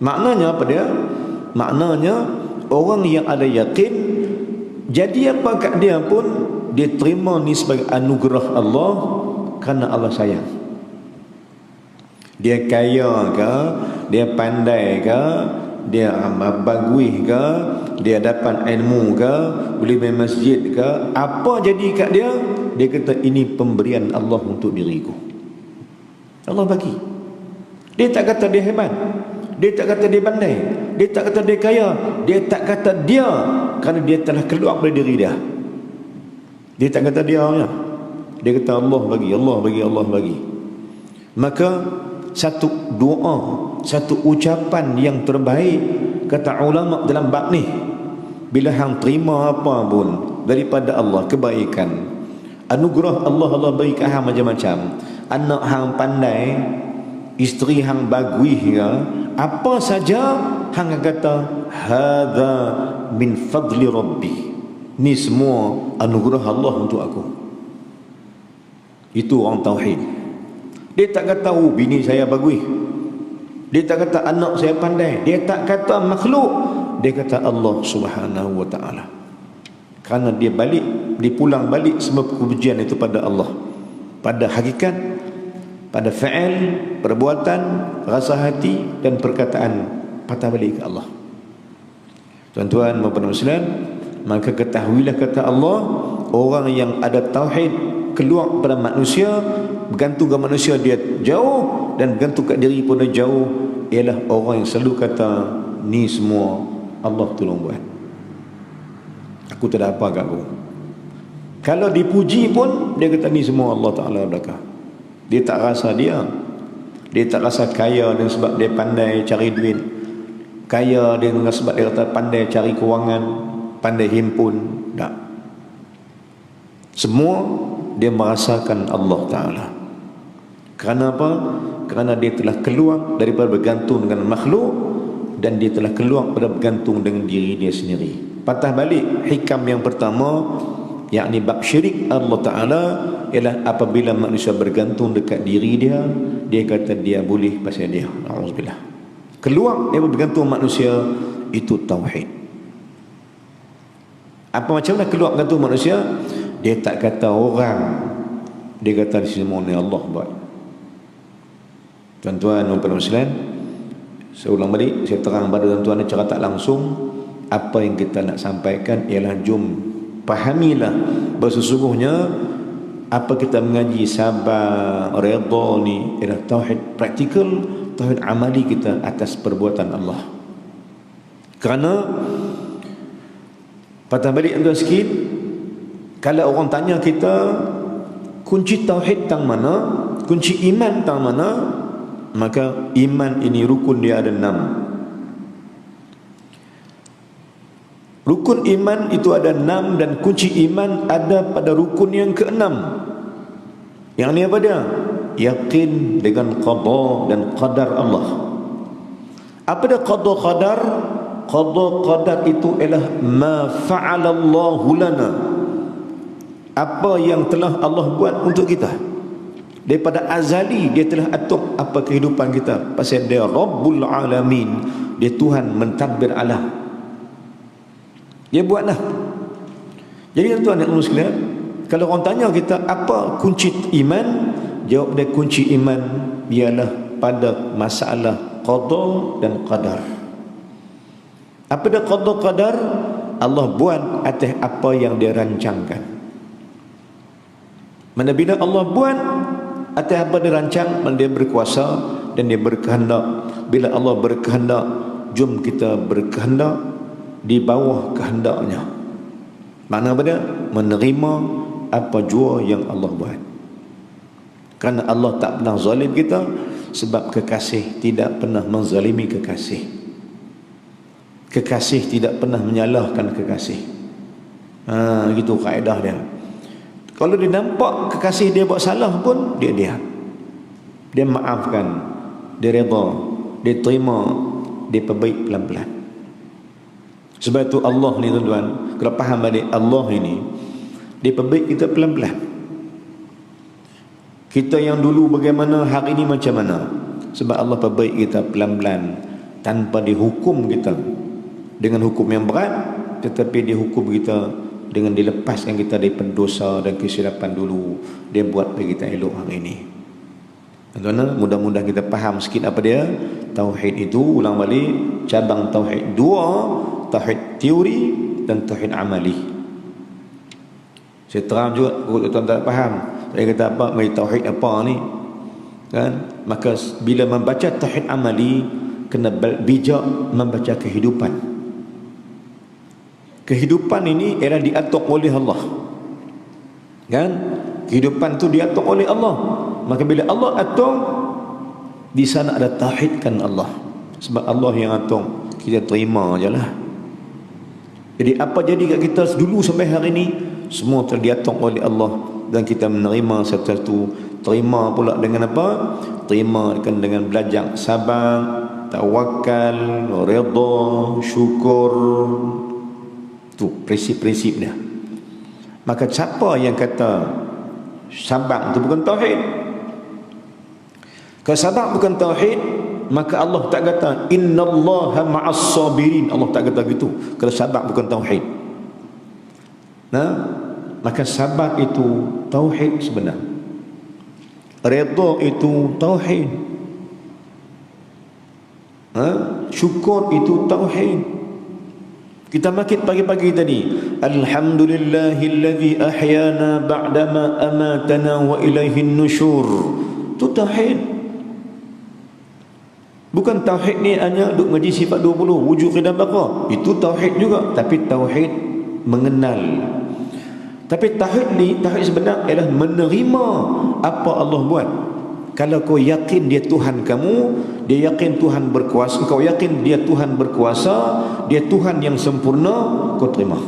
Maknanya apa dia? Maknanya orang yang ada yakin, jadi apa kat dia pun dia terima ni sebagai anugerah Allah kerana Allah sayang. Dia kaya ke, dia pandai ke, dia bagus ke, dia dapat ilmu ke, boleh main masjid ke, apa jadi kat dia, dia kata ini pemberian Allah untuk diriku. Allah bagi. Dia tak kata dia hebat, dia tak kata dia pandai, dia tak kata dia kaya, dia tak kata dia, kerana dia telah keluar dari diri dia. Dia tak kata dia ya. Dia kata Allah bagi, Allah bagi, Allah bagi. Maka satu doa, satu ucapan yang terbaik kata ulama dalam bab ni, bila hang terima apa pun daripada Allah, kebaikan, anugerah Allah, Allah beri kat hang macam-macam, anak hang pandai, isteri hang bagus ke, apa saja hang kata hadza min fadli rabbi, ni semua anugerah Allah untuk aku. Itu orang tauhid. Dia tak kata oh bini saya bagus, dia tak kata anak saya pandai, dia tak kata makhluk, dia kata Allah Subhanahu wa taala. Kerana dia pulang balik semua kepujian itu pada Allah, pada hakikat, pada fa'il, perbuatan, rasa hati dan perkataan, patah balik ke Allah. Tuan-tuan maupun muslim, maka ketahuilah kata Allah, orang yang ada tauhid keluar pada manusia, bergantung ke manusia dia jauh, dan bergantung kat diri pun dia jauh, ialah orang yang selalu kata ni semua Allah tolong buat, aku tak ada apa kat aku. Kalau dipuji pun dia kata ni semua Allah Ta'ala belakang. Dia tak rasa dia tak rasa kaya dengan sebab dia pandai cari duit, kaya dia dengan sebab dia kata pandai cari kewangan, pandai himpun. Tak. Semua dia merasakan Allah Ta'ala. Kerana apa? Kerana dia telah keluar daripada bergantung dengan makhluk, dan dia telah keluar pada bergantung dengan diri dia sendiri. Patah balik hikam yang pertama, yakni bab syirik Allah Ta'ala, ialah apabila manusia bergantung dekat diri dia, dia kata dia boleh pasal dia. Alhamdulillah. Keluar daripada bergantung manusia, itu tauhid. Apa macam mana keluarkan tu manusia? Dia tak kata orang, dia kata semua ni Allah buat. Tuan-tuan dan puan Muslim, saya ulang balik, saya terang pada tuan-tuan secara tak langsung, apa yang kita nak sampaikan ialah jom fahamilah bahawa sesungguhnya apa kita mengaji sabar, redha ni ialah tauhid praktikal, tauhid amali kita atas perbuatan Allah. Kerana patah balik tuan sikit, kalau orang tanya kita kunci tauhid tang mana, kunci iman tang mana, maka iman ini rukun dia ada 6. Rukun iman itu ada 6 dan kunci iman ada pada rukun yang ke-6. Yang ni apa dia? Yakin dengan qada dan qadar Allah. Apa dia qada qadar? Qada qadar itu ialah ma fa'alallahu lana, apa yang telah Allah buat untuk kita. Daripada azali dia telah atur apa kehidupan kita. Pasal dia Rabbul Alamin, dia Tuhan mentadbir alam. Dia buatlah. Jadi tuan-tuan yang sekalian, kalau orang tanya kita apa kunci iman, jawab dia kunci iman ialah pada masalah qada dan qadar. Apa dia qada qadar? Allah buat atas apa yang dia rancangkan. Mana bila Allah buat atas apa dia rancang, dia berkuasa dan dia berkehendak. Bila Allah berkehendak, jom kita berkehendak di bawah kehendaknya. Makna apa dia? Menerima apa jua yang Allah buat. Kerana Allah tak pernah zalim kita, sebab kekasih tidak pernah menzalimi kekasih. Kekasih tidak pernah menyalahkan kekasih. Gitu kaedah dia. Kalau dia nampak kekasih dia buat salah pun, dia diam. Dia maafkan, dia redha, dia terima, dia perbaik pelan-pelan. Sebab itu Allah ni tuan-tuan, kalau faham balik Allah ini, dia perbaik kita pelan-pelan. Kita yang dulu bagaimana, hari ini macam mana? Sebab Allah perbaik kita pelan-pelan, tanpa dihukum kita dengan hukum yang berat, tetapi dia hukum kita dengan dilepaskan kita daripada dosa dan kesilapan dulu. Dia buat bagi kita elok hari ini. Tuan-tuan, mudah-mudahan kita faham sikit apa dia tauhid itu. Ulang balik, cabang tauhid 2, tauhid teori dan tauhid amali. Saya terang juga, tuan-tuan tak faham, saya kata apa, mai tauhid apa ni kan? Maka bila membaca tauhid amali, kena bijak membaca kehidupan. Kehidupan ini ialah diatur oleh Allah, kan? Kehidupan tu diatur oleh Allah. Maka bila Allah atur, di sana ada tauhidkan Allah. Sebab Allah yang atur, kita terima je lah. Jadi apa jadi kat kita dulu sampai hari ini, semua terdiatur oleh Allah, dan kita menerima satu-satu. Terima pula dengan apa? Terima dengan belajar sabar, tawakal, redha, syukur. Tu prinsip-prinsip dia. Maka siapa yang kata sabar itu bukan tauhid? Kalau sabar bukan tauhid, maka Allah tak kata innallaha ma'as sabirin. Allah tak kata gitu. Kalau sabar bukan tauhid. Nah, maka sabar itu tauhid sebenar. Redha itu tauhid. Syukur itu tauhid. Kita makit pagi-pagi tadi, alhamdulillahillazi ahyana ba'dama amatana wa ilaihin nusyur. Itu tauhid. Bukan tauhid ni hanya duk ngaji sifat 20 wujud qidam baqah. Itu tauhid juga, tapi tauhid mengenal. Tapi tauhid ni, tauhid sebenar ialah menerima apa Allah buat. Kalau kau yakin dia Tuhan kamu, dia yakin Tuhan berkuasa, kau yakin dia Tuhan berkuasa, dia Tuhan yang sempurna, kau terima.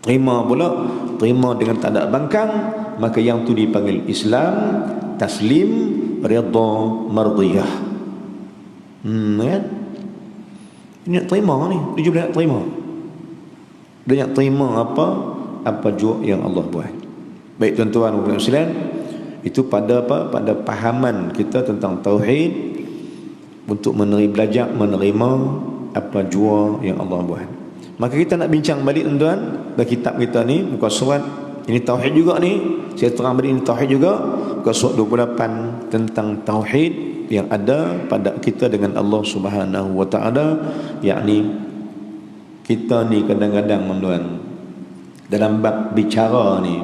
Terima pula, terima dengan tak ada bangkang, maka yang tu dipanggil Islam, taslim, redha, mardiyah. Kan? Dia nak terima ni, dia juga nak terima. Dia nak terima apa jua yang Allah buat. Baik tuan-tuan dan puan-puan, itu pada apa? Pada pahaman kita tentang tauhid, untuk belajar menerima apa jua yang Allah buat. Maka kita nak bincang balik tuan-tuan dalam kitab kita ni, muka surat ini tauhid juga ni. Saya terang balik ini tauhid juga. Muka surat 28 tentang tauhid yang ada pada kita dengan Allah Subhanahu wa taala, yakni kita ni kadang-kadang tuan-tuan dalam bab bicara ni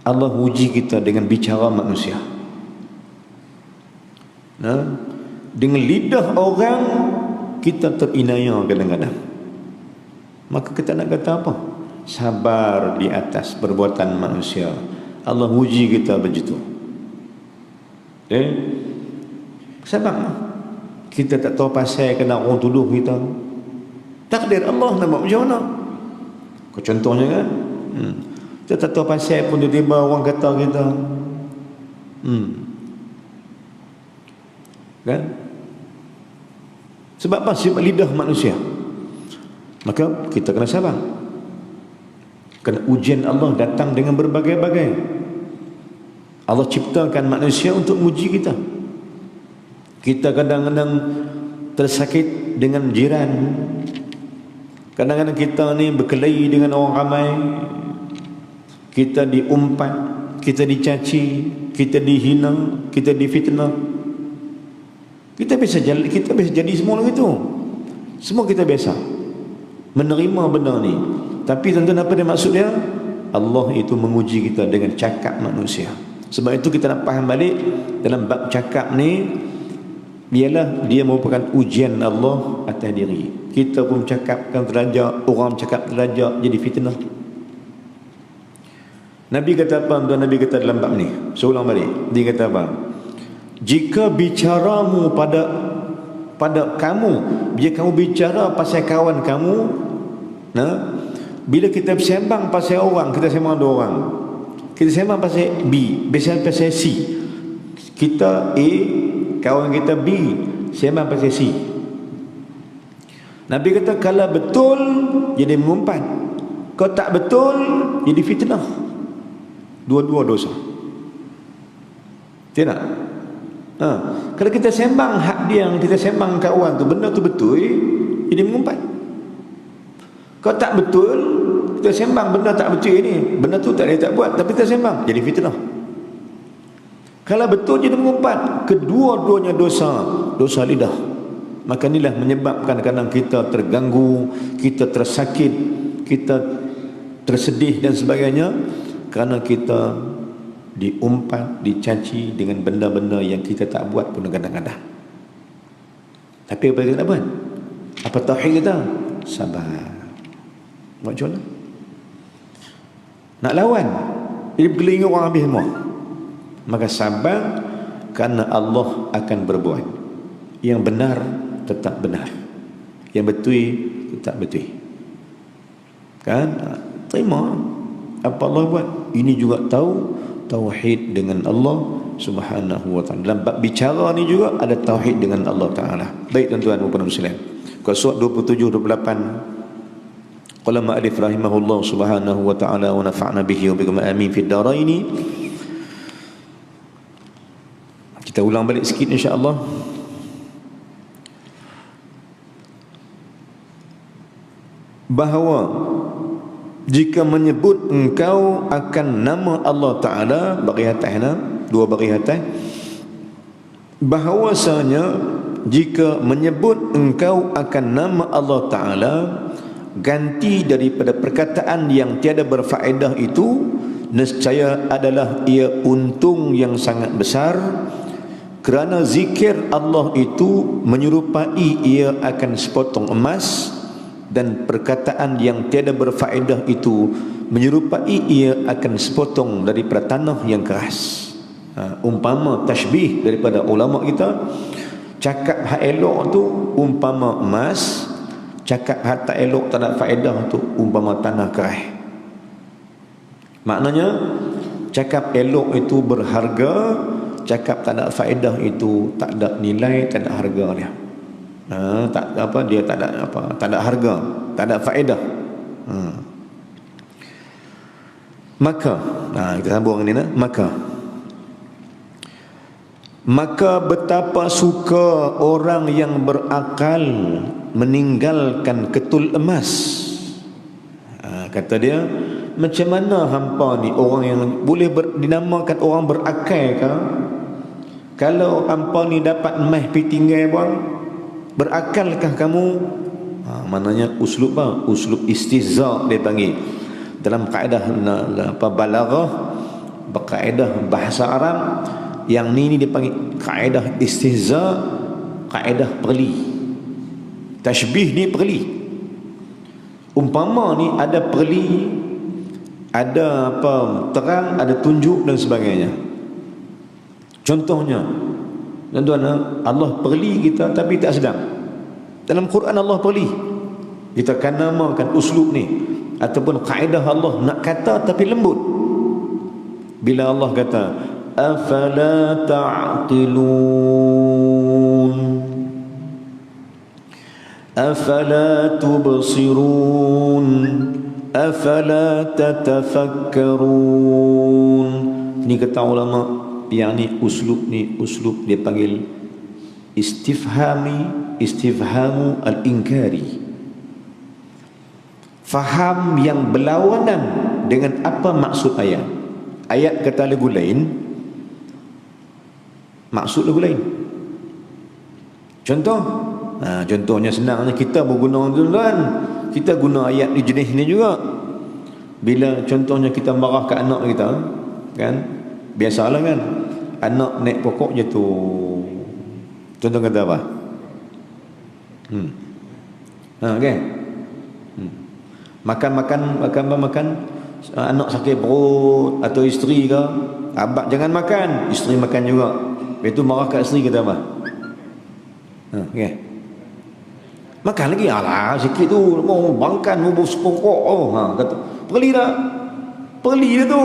Allah uji kita dengan bicara manusia. Dengan lidah orang kita terinaya kadang-kadang. Maka kita nak kata apa? Sabar di atas perbuatan manusia. Allah uji kita begitu. Sabar. Kita tak tahu pasal kena orang tuduh kita. Takdir Allah nak buat macam mana? Contohnya kan, kita tak tahu pasal pun tiba-tiba orang kata kita kan? Sebab apa? Sebab lidah manusia. Maka kita kena sabar. Kerana ujian Allah datang dengan berbagai-bagai. Allah ciptakan manusia untuk uji kita. Kita kadang-kadang tersakit dengan jiran. Kadang-kadang kita ni berkelahi dengan orang ramai. Kita diumpat, kita dicaci, kita dihina, kita difitnah. Kita biasa jadi semua itu. Semua kita biasa menerima benda ni. Tapi tuan-tuan, apa dia maksud dia? Allah itu menguji kita dengan cakap manusia. Sebab itu kita nak faham balik dalam bab cakap ni, ialah dia merupakan ujian Allah atas diri. Kita pun cakapkan terlajak, orang cakap terlajak, jadi fitnah. Nabi kata apa tuan? Nabi kata dalam bab ni, saya ulang balik. Dia kata apa? Jika bicaramu pada kamu, bila kamu bicara pasal kawan kamu, bila kita sembang pasal orang, kita sembang dua orang, kita sembang pasal B, pasal C, kita A, kawan kita B, sembang pasal C. Nabi kata kalau betul jadi mengumpat, kalau tak betul jadi fitnah. Dua-dua dosa. Tidak? Kalau kita sembang hak dia, yang kita sembang kawan tu, benda tu betul, jadi mengumpat. Kalau tak betul, kita sembang benda tak betul ni, benda tu tak boleh tak buat, tapi kita sembang, jadi fitnah. Kalau betul jadi mengumpat, kedua-duanya dosa lidah. Maka inilah menyebabkan kadang kita terganggu, kita tersakit, kita tersedih dan sebagainya, kerana kita diumpat, dicaci dengan benda-benda yang kita tak buat pun kadang-kadang. Tapi apa kita nak buat? Apa tauhid kita? Sabar. Buat macam mana? Nak lawan, jadi bergeling orang habis semua. Maka sabar, kerana Allah akan berbuat. Yang benar tetap benar, yang betul tetap betul. Kan? Terima apa Allah buat. Ini juga tahu tauhid dengan Allah Subhanahu wa taala. Dalam bab bicara ni juga ada tauhid dengan Allah Taala. Baik tuan-tuan dan puan muslim. Surat 27 28. Qala ma'alif rahimahullah subhanahu wa ta'ala wa nafa'na bihi wa bikum amin fid darain. Kita ulang balik sikit insya-Allah. Bahawa jika menyebut engkau akan nama Allah Ta'ala, bagi atas, dua bagi atas, bahawasanya jika menyebut engkau akan nama Allah Ta'ala, ganti daripada perkataan yang tiada berfaedah itu, nescaya adalah ia untung yang sangat besar. Kerana zikir Allah itu menyerupai ia akan sepotong emas, dan perkataan yang tiada berfaedah itu menyerupai ia akan sepotong daripada tanah yang keras. Umpama tashbih daripada ulama kita, cakap hak elok tu umpama emas, cakap hak tak elok tak ada faedah tu umpama tanah keras. Maknanya cakap elok itu berharga, cakap tak ada faedah itu tak ada nilai, tak ada harga dia. Tak apa, dia tak ada apa, tak ada harga, tak ada faedah. Maka kita sambung ini, maka betapa suka orang yang berakal meninggalkan ketul emas. Kata dia, macam mana hampa ni orang yang boleh dinamakan orang berakal ke? Kalau hampa ni dapat emas pergi tinggal pun, berakalkah kamu? Maknanya uslub apa? Uslub istihza dia panggil. Dalam kaedah balaghah, kaedah bahasa Arab, yang ni dia panggil kaedah istihza, kaedah perli. Tashbih ni perli. Umpama ni ada perli, ada apa terang, ada tunjuk dan sebagainya. Contohnya, tuan-tuan, Allah perli kita tapi tak sedang. Dalam Quran Allah perli. Kita akan namakan uslub ni ataupun kaedah Allah nak kata tapi lembut. Bila Allah kata afala ta'qilun, afala tubsirun, afala tatafakkarun. Ni kata ulama, yang ni uslub dia panggil istifhamu al-inkari. Faham yang berlawanan dengan apa maksud ayat. Ayat kata lagu lain, maksud lagu lain. Contohnya senangnya kita berguna, tuan-tuan, kita guna ayat di jenis ni juga. Bila contohnya kita marah ke anak kita, kan, biasalah kan, anak naik pokok jatuh. Contoh kata apa? Okay. Makan, anak sakit perut atau isteri ke, abang jangan makan, isteri makan juga. Lepas tu marah kat isteri kata apa? Okay. Makan lagi, alah sikit tu, mau bangkan, mau pokok. Kata, perli dah tu.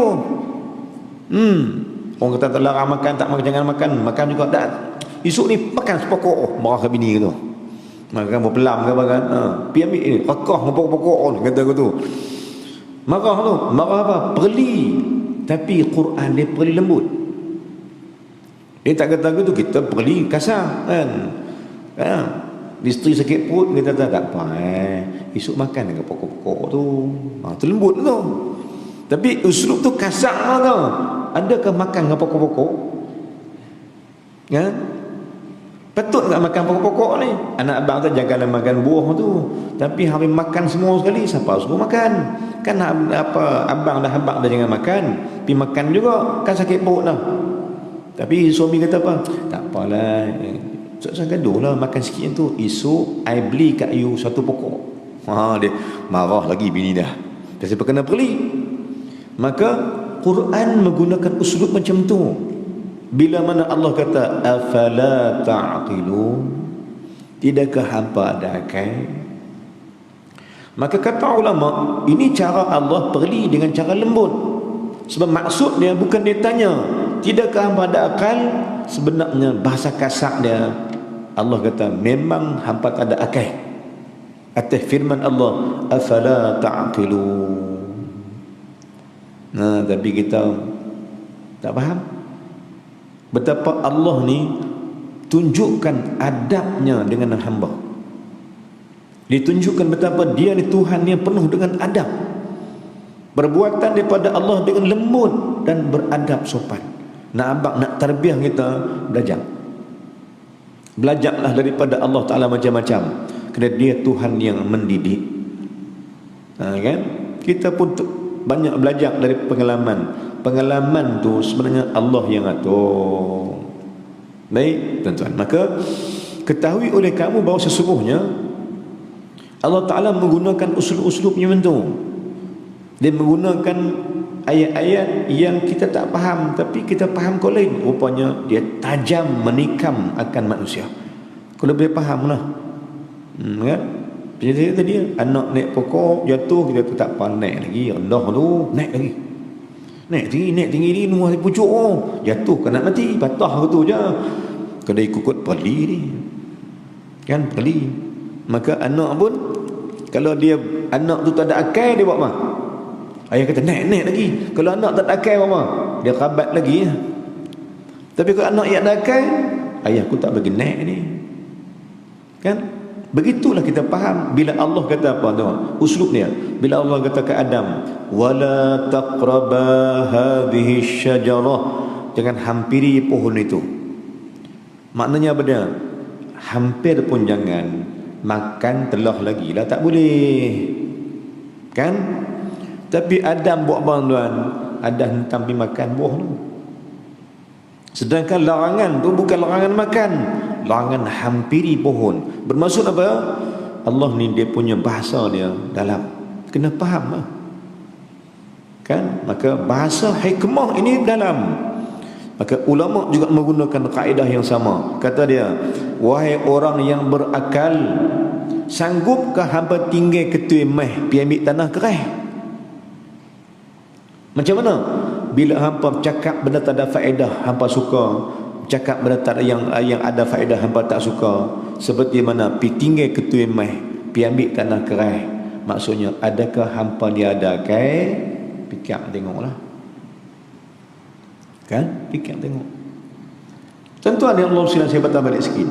Orang kata terlarang makan, tak makan, jangan makan juga dah. Esok ni makan sepokok, marah ke bini gitu. Makan berpelam ke bagan, pergi ambil ni, rekah pokok-pokok, kata aku tu. Marah apa? Perli. Tapi Quran dia perli lembut. Dia tak kata aku tu, kita perli kasar kan. Isteri sakit perut, kita kata tak apa, esok makan dengan pokok-pokok tu. Tu lembut tu. Tapi uslub tu kasar tau. Adakah makan dengan pokok-pokok? Kan? Patut tak makan pokok-pokok ni? Anak abang tu janganlah makan buah tu. Tapi habis makan semua sekali, siapa suruh makan? Kan apa, abang dah jangan makan, pergi makan juga, kan sakit perut dah. Tapi suami kata apa? Tak apalah, jangan gaduh lah, makan sikit tu. Esok I beli kat you satu pokok. Dia marah lagi bini dah. Dia kena perli. Maka Quran menggunakan uslub macam tu. Bila mana Allah kata afala ta'qilun, tidakkah hampa ada akal? Maka kata ulama, ini cara Allah perli dengan cara lembut. Sebab maksud dia bukan dia tanya tidakkah hampa ada akal. Sebenarnya bahasa kasar dia, Allah kata memang hampa tak ada akal atas firman Allah afala ta'qilun. Tapi kita tak faham betapa Allah ni tunjukkan adabnya dengan hamba. Ditunjukkan betapa dia ni Tuhan yang penuh dengan adab. Perbuatan daripada Allah dengan lembut dan beradab sopan. Nak tarbiyah kita, belajarlah daripada Allah Ta'ala macam-macam, kerana dia Tuhan yang mendidik. Kan? Kita pun banyak belajar dari pengalaman tu sebenarnya Allah yang atur. Baik tuan-tuan, maka ketahui oleh kamu bahawa sesungguhnya Allah Ta'ala menggunakan uslub-uslubnya macam tu. Dia menggunakan ayat-ayat yang kita tak faham, tapi kita faham kau lain. Rupanya dia tajam menikam akan manusia. Kalau boleh faham lah. Kan? Jadi tadi anak naik pokok jatuh, kita tu tak pandai lagi, rendah tu naik lagi, naik tinggi ni nuah pucuk, jatuh kena mati, patah tu je. Kena ikut perli ni kan, perli. Maka anak pun kalau dia anak tu tak ada akal, dia buat apa? Ayah kata naik lagi. Kalau anak tak ada akal apa? Dia kabat lagi ya. Tapi kalau anak yang ada akal, ayah aku tak bagi naik ni kan. Begitulah kita faham bila Allah kata apa tu? Uslubnya. Bila Allah kata ke Adam, "Wala taqraba hadhihi syajarah." Jangan hampiri pohon itu. Maknanya apa dia? Hampir pun jangan. Makan telah lagi lah tak boleh. Kan? Tapi Adam buat apa tuan? Adam hentam pergi makan buah tu. Sedangkan larangan tu bukan larangan makan, larangan hampiri pohon. Bermaksud apa? Allah ni dia punya bahasa dia dalam. Kena faham lah. Kan? Maka bahasa hikmah ini dalam. Maka ulama juga menggunakan kaedah yang sama. Kata dia, wahai orang yang berakal, sanggupkah hampa tinggal ketui meh pi ambil tanah kerai? Macam mana? Bila hampa cakap benda tak ada faedah, hampa suka. Cakap benda tak ada yang ada faedah, hampa tak suka. Seperti mana pi tinggal ketui meh pi ambil tanah kerai. Maksudnya, adakah hampa diadakan? Fikir tengoklah. Kan? Fikir tengok. Tuan-tuan yang Allah silang saya batal balik sikit.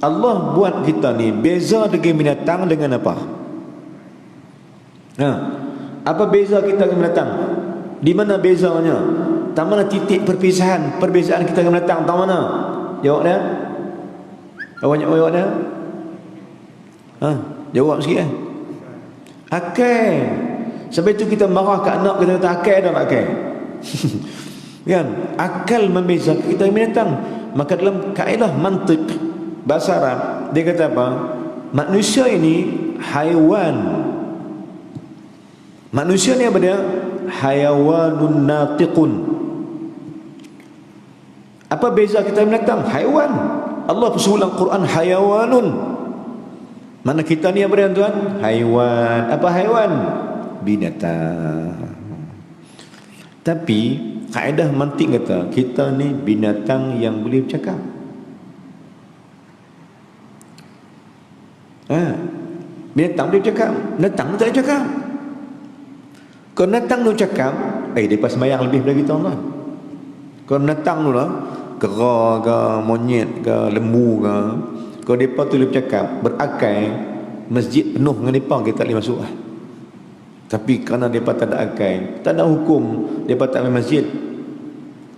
Allah buat kita ni beza dengan binatang dengan apa? Apa beza kita dengan binatang? Di mana bezanya? Tak mana titik perpisahan perbezaan kita dengan binatang? Tak mana? Jawab dia. Jawab dia. Jawab sikit akal. Sebab itu kita marah ke anak, kita kata akal dah akal. Kan? Akal membezakan kita dengan binatang. Maka dalam kaedah mantik bahasa Arab, dia kata apa? Manusia ini haiwan. Manusia ni apa dia? Hayawanun natiqun. Apa beza kita binatang? Haiwan. Allah bersulang Quran hayawanun. Mana kita ni apa dia tuan? Haiwan. Apa haiwan? Binatang. Tapi kaedah mantik kata kita ni binatang yang boleh bercakap. Binatang boleh bercakap, binatang tak boleh cakap. Kalau binatang tu cakap, dia pas sembahyang lebih daripada kita lah. Kalau binatang tu lah, kera ke, monyet ke, lembu ke, kalau mereka tu boleh bercakap, berakal, masjid penuh dengan mereka, kita tak boleh masuk lah. Tapi kerana mereka tak ada akal, tak ada hukum, mereka tak main masjid.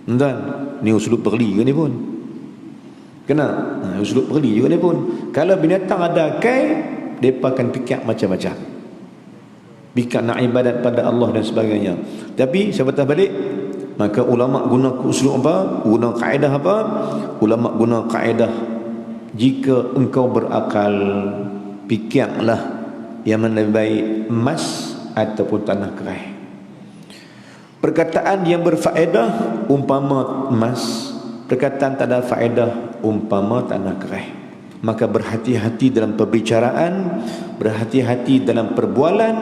Tuan, ni usulub perli ke ni pun? Kena usulub perli juga ni pun. Kalau binatang ada akal, mereka akan fikir macam-macam. Fikir nak ibadat pada Allah dan sebagainya. Tapi saya patah balik, maka ulama guna usulub apa? Guna kaedah apa? Ulama guna kaedah, jika engkau berakal, fikirlah yang mana lebih baik, emas ataupun tanah kerai. Perkataan yang berfaedah umpama emas, perkataan tak ada faedah umpama tanah kerai. Maka berhati-hati dalam perbicaraan, berhati-hati dalam perbualan,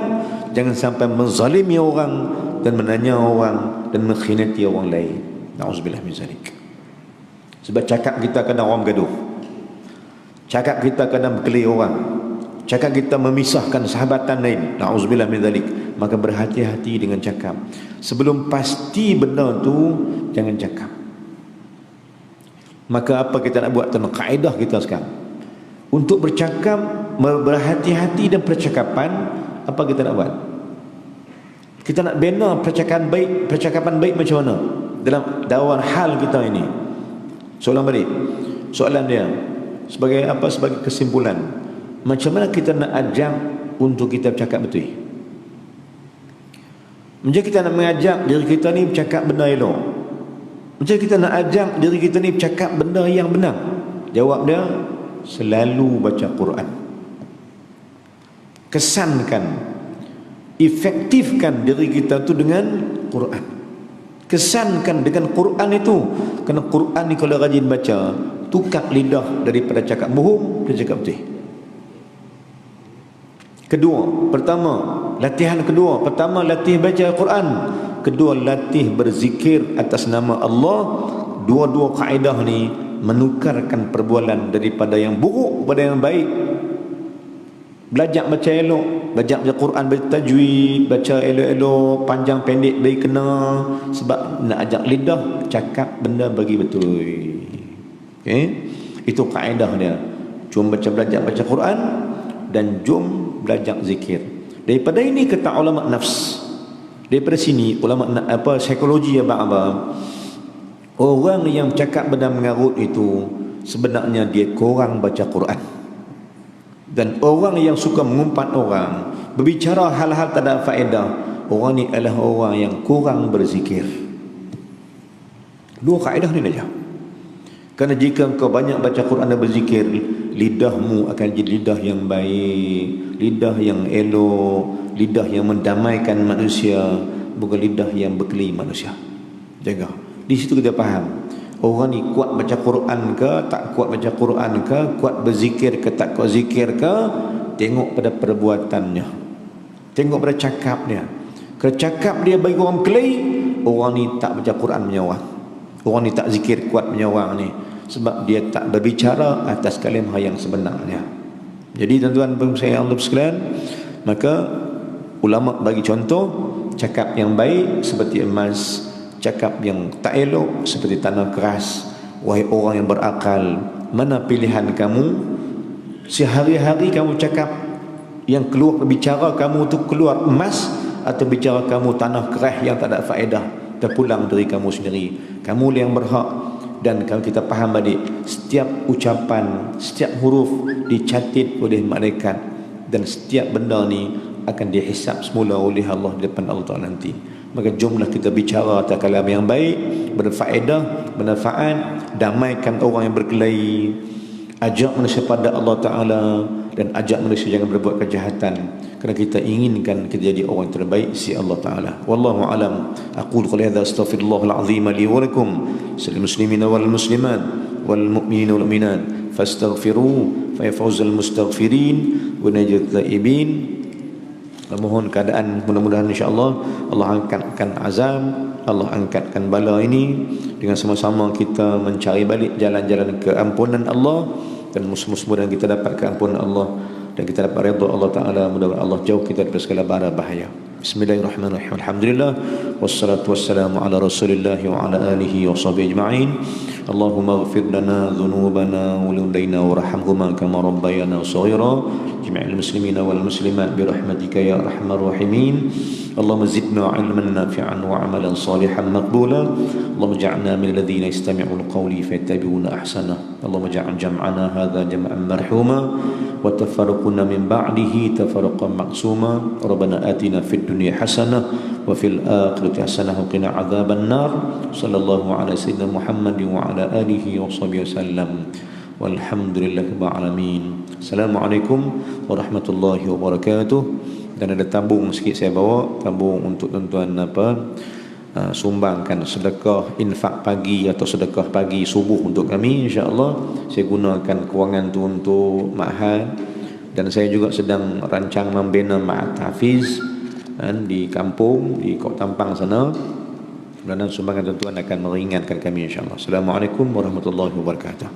jangan sampai menzalimi orang dan menanya orang dan mengkhianati orang lain. Na'udzubillah min zalik. Sebab cakap kita kadang orang gaduh, cakap kita kadang berkelahi orang, cakap kita memisahkan sahabatan lain. Na'udzubillah min zalik. Maka berhati-hati dengan cakap. Sebelum pasti benda tu, jangan cakap. Maka apa kita nak buat? Tentang kaedah kita sekarang untuk bercakap, berhati-hati dan percakapan. Apa kita nak buat? Kita nak bina percakapan baik macam mana dalam dakwah hal kita ini? Soalan balik. Soalan dia sebagai apa? Sebagai kesimpulan, macam mana kita nak ajak untuk kita bercakap betul? Macam kita nak mengajak diri kita ni bercakap benda elok. Macam kita nak ajak diri kita ni bercakap benda yang benar. Jawab dia, selalu baca Quran. Kesankan, efektifkan diri kita tu dengan Quran. Kesankan dengan Quran itu. Kerana Quran ni kalau rajin baca, tukar lidah daripada cakap bohong dan cakap betul. Kedua, latihan kedua. Pertama, latih baca Quran. Kedua, latih berzikir atas nama Allah. Dua-dua kaedah ni menukarkan perbualan daripada yang buruk kepada yang baik. Belajar baca elok, belajar baca Quran, baca tajwid, baca elok-elok, panjang pendek baik kena. Sebab nak ajak lidah cakap benda bagi betul. Itu kaedah dia. Cuma belajar baca Quran, dan jom belajar zikir. Daripada ini kata ulama nafs, daripada sini ulama psikologi apa orang yang cakap benda mengarut itu sebenarnya dia kurang baca Quran. Dan orang yang suka mengumpat orang, berbicara hal-hal tak ada faedah, orang ni adalah orang yang kurang berzikir. Dua kaedah ni saja. Kerana jika engkau banyak baca Quran dan berzikir, lidahmu akan jadi lidah yang baik, lidah yang elok, lidah yang mendamaikan manusia, bukan lidah yang berkeli manusia. Jaga. Di situ kita faham orang ni kuat baca Quran ke, tak kuat baca Quran ke, kuat berzikir ke, tak kuat zikir ke, tengok pada perbuatannya, tengok pada cakapnya. Kalau cakap dia bagi orang berkeli, orang ni tak baca Quran menyawang, orang ni tak zikir kuat menyawang ni, sebab dia tak berbicara atas kalimah yang sebenarnya. Jadi tuan-tuan dan saya Allah sekalian, maka ulama bagi contoh, cakap yang baik seperti emas, cakap yang tak elok seperti tanah keras. Wahai orang yang berakal, mana pilihan kamu? Sehari-hari kamu cakap yang keluar bicara kamu tu keluar emas, atau bicara kamu tanah keras yang tak ada faedah, terpulang dari kamu sendiri. Kamu yang berhak. Dan kalau kita faham balik, setiap ucapan, setiap huruf dicatat oleh malaikat, dan setiap benda ni akan dihisap semula oleh Allah di depan Allah Ta'ala nanti. Maka jomlah kita bicara atas kalam yang baik, berfaedah, bermanfaat, damaikan orang yang berkelahi, ajak manusia pada Allah Ta'ala, dan ajak manusia jangan berbuat kejahatan, kerana kita inginkan kita jadi orang terbaik si Allah Ta'ala. Wallahu alam. Aqul qul hadza astaghfirullahal azim li wa lakum lil muslimina wal muslimat wal mu'minina wal mu'minat fastaghfiruhu fa yafuzul mustaghfirin wa najat taibin. Mohon keadaan mudah-mudahan insya-Allah Allah angkatkan azab, Allah angkatkan bala ini, dengan sama-sama kita mencari balik jalan-jalan keampunan Allah, dan mudah-mudahan kita dapat keampunan Allah dan kita dapat redha Allah Ta'ala. Mudah-mudahan Allah jauh kita dari segala bara bahaya. Bismillahirrahmanirrahim. Alhamdulillah wassalatu wassalamu ala Rasulillah wa ala alihi wa sahbihi ajma'in. Allahumma ighfir lana dhunubana wa liwalidayna warhamhuma kama rabbayana shaghira. Jami'al muslimina wal muslimat bi rahmatika ya arhamar rahimin. Allahumma zidna 'ilman nafi'an wa 'amalan salihan maqbula. Allahumma ij'alna min alladhina yastami'una qawli fayattabi'una ahsana. Allahumma ij'al jam'ana hadha jam'an marhuma wa tafarruquna min ba'dihi tafarruqan maqsuma. Rabbana atina fid dunya hasanah wa fil akhirati hasanah wa qina adzaban nar. Sallallahu ala sayyidina Muhammadin wa ala alihi wa sahbihi wasallam. Walhamdulillahirabbil alamin. Assalamualaikum warahmatullahi wabarakatuh. Dan ada tabung sikit saya bawa, tabung untuk tuan-tuan sumbangkan sedekah infak pagi atau sedekah pagi subuh untuk kami, insya-Allah. Saya gunakan kewangan tu untuk ma'had, dan saya juga sedang rancang membina ma'had tahfiz di kampung di Kok Tampang sana. Dan sumbangan tuan-tuan akan meringankan kami, insya-Allah. Assalamualaikum warahmatullahi wabarakatuh.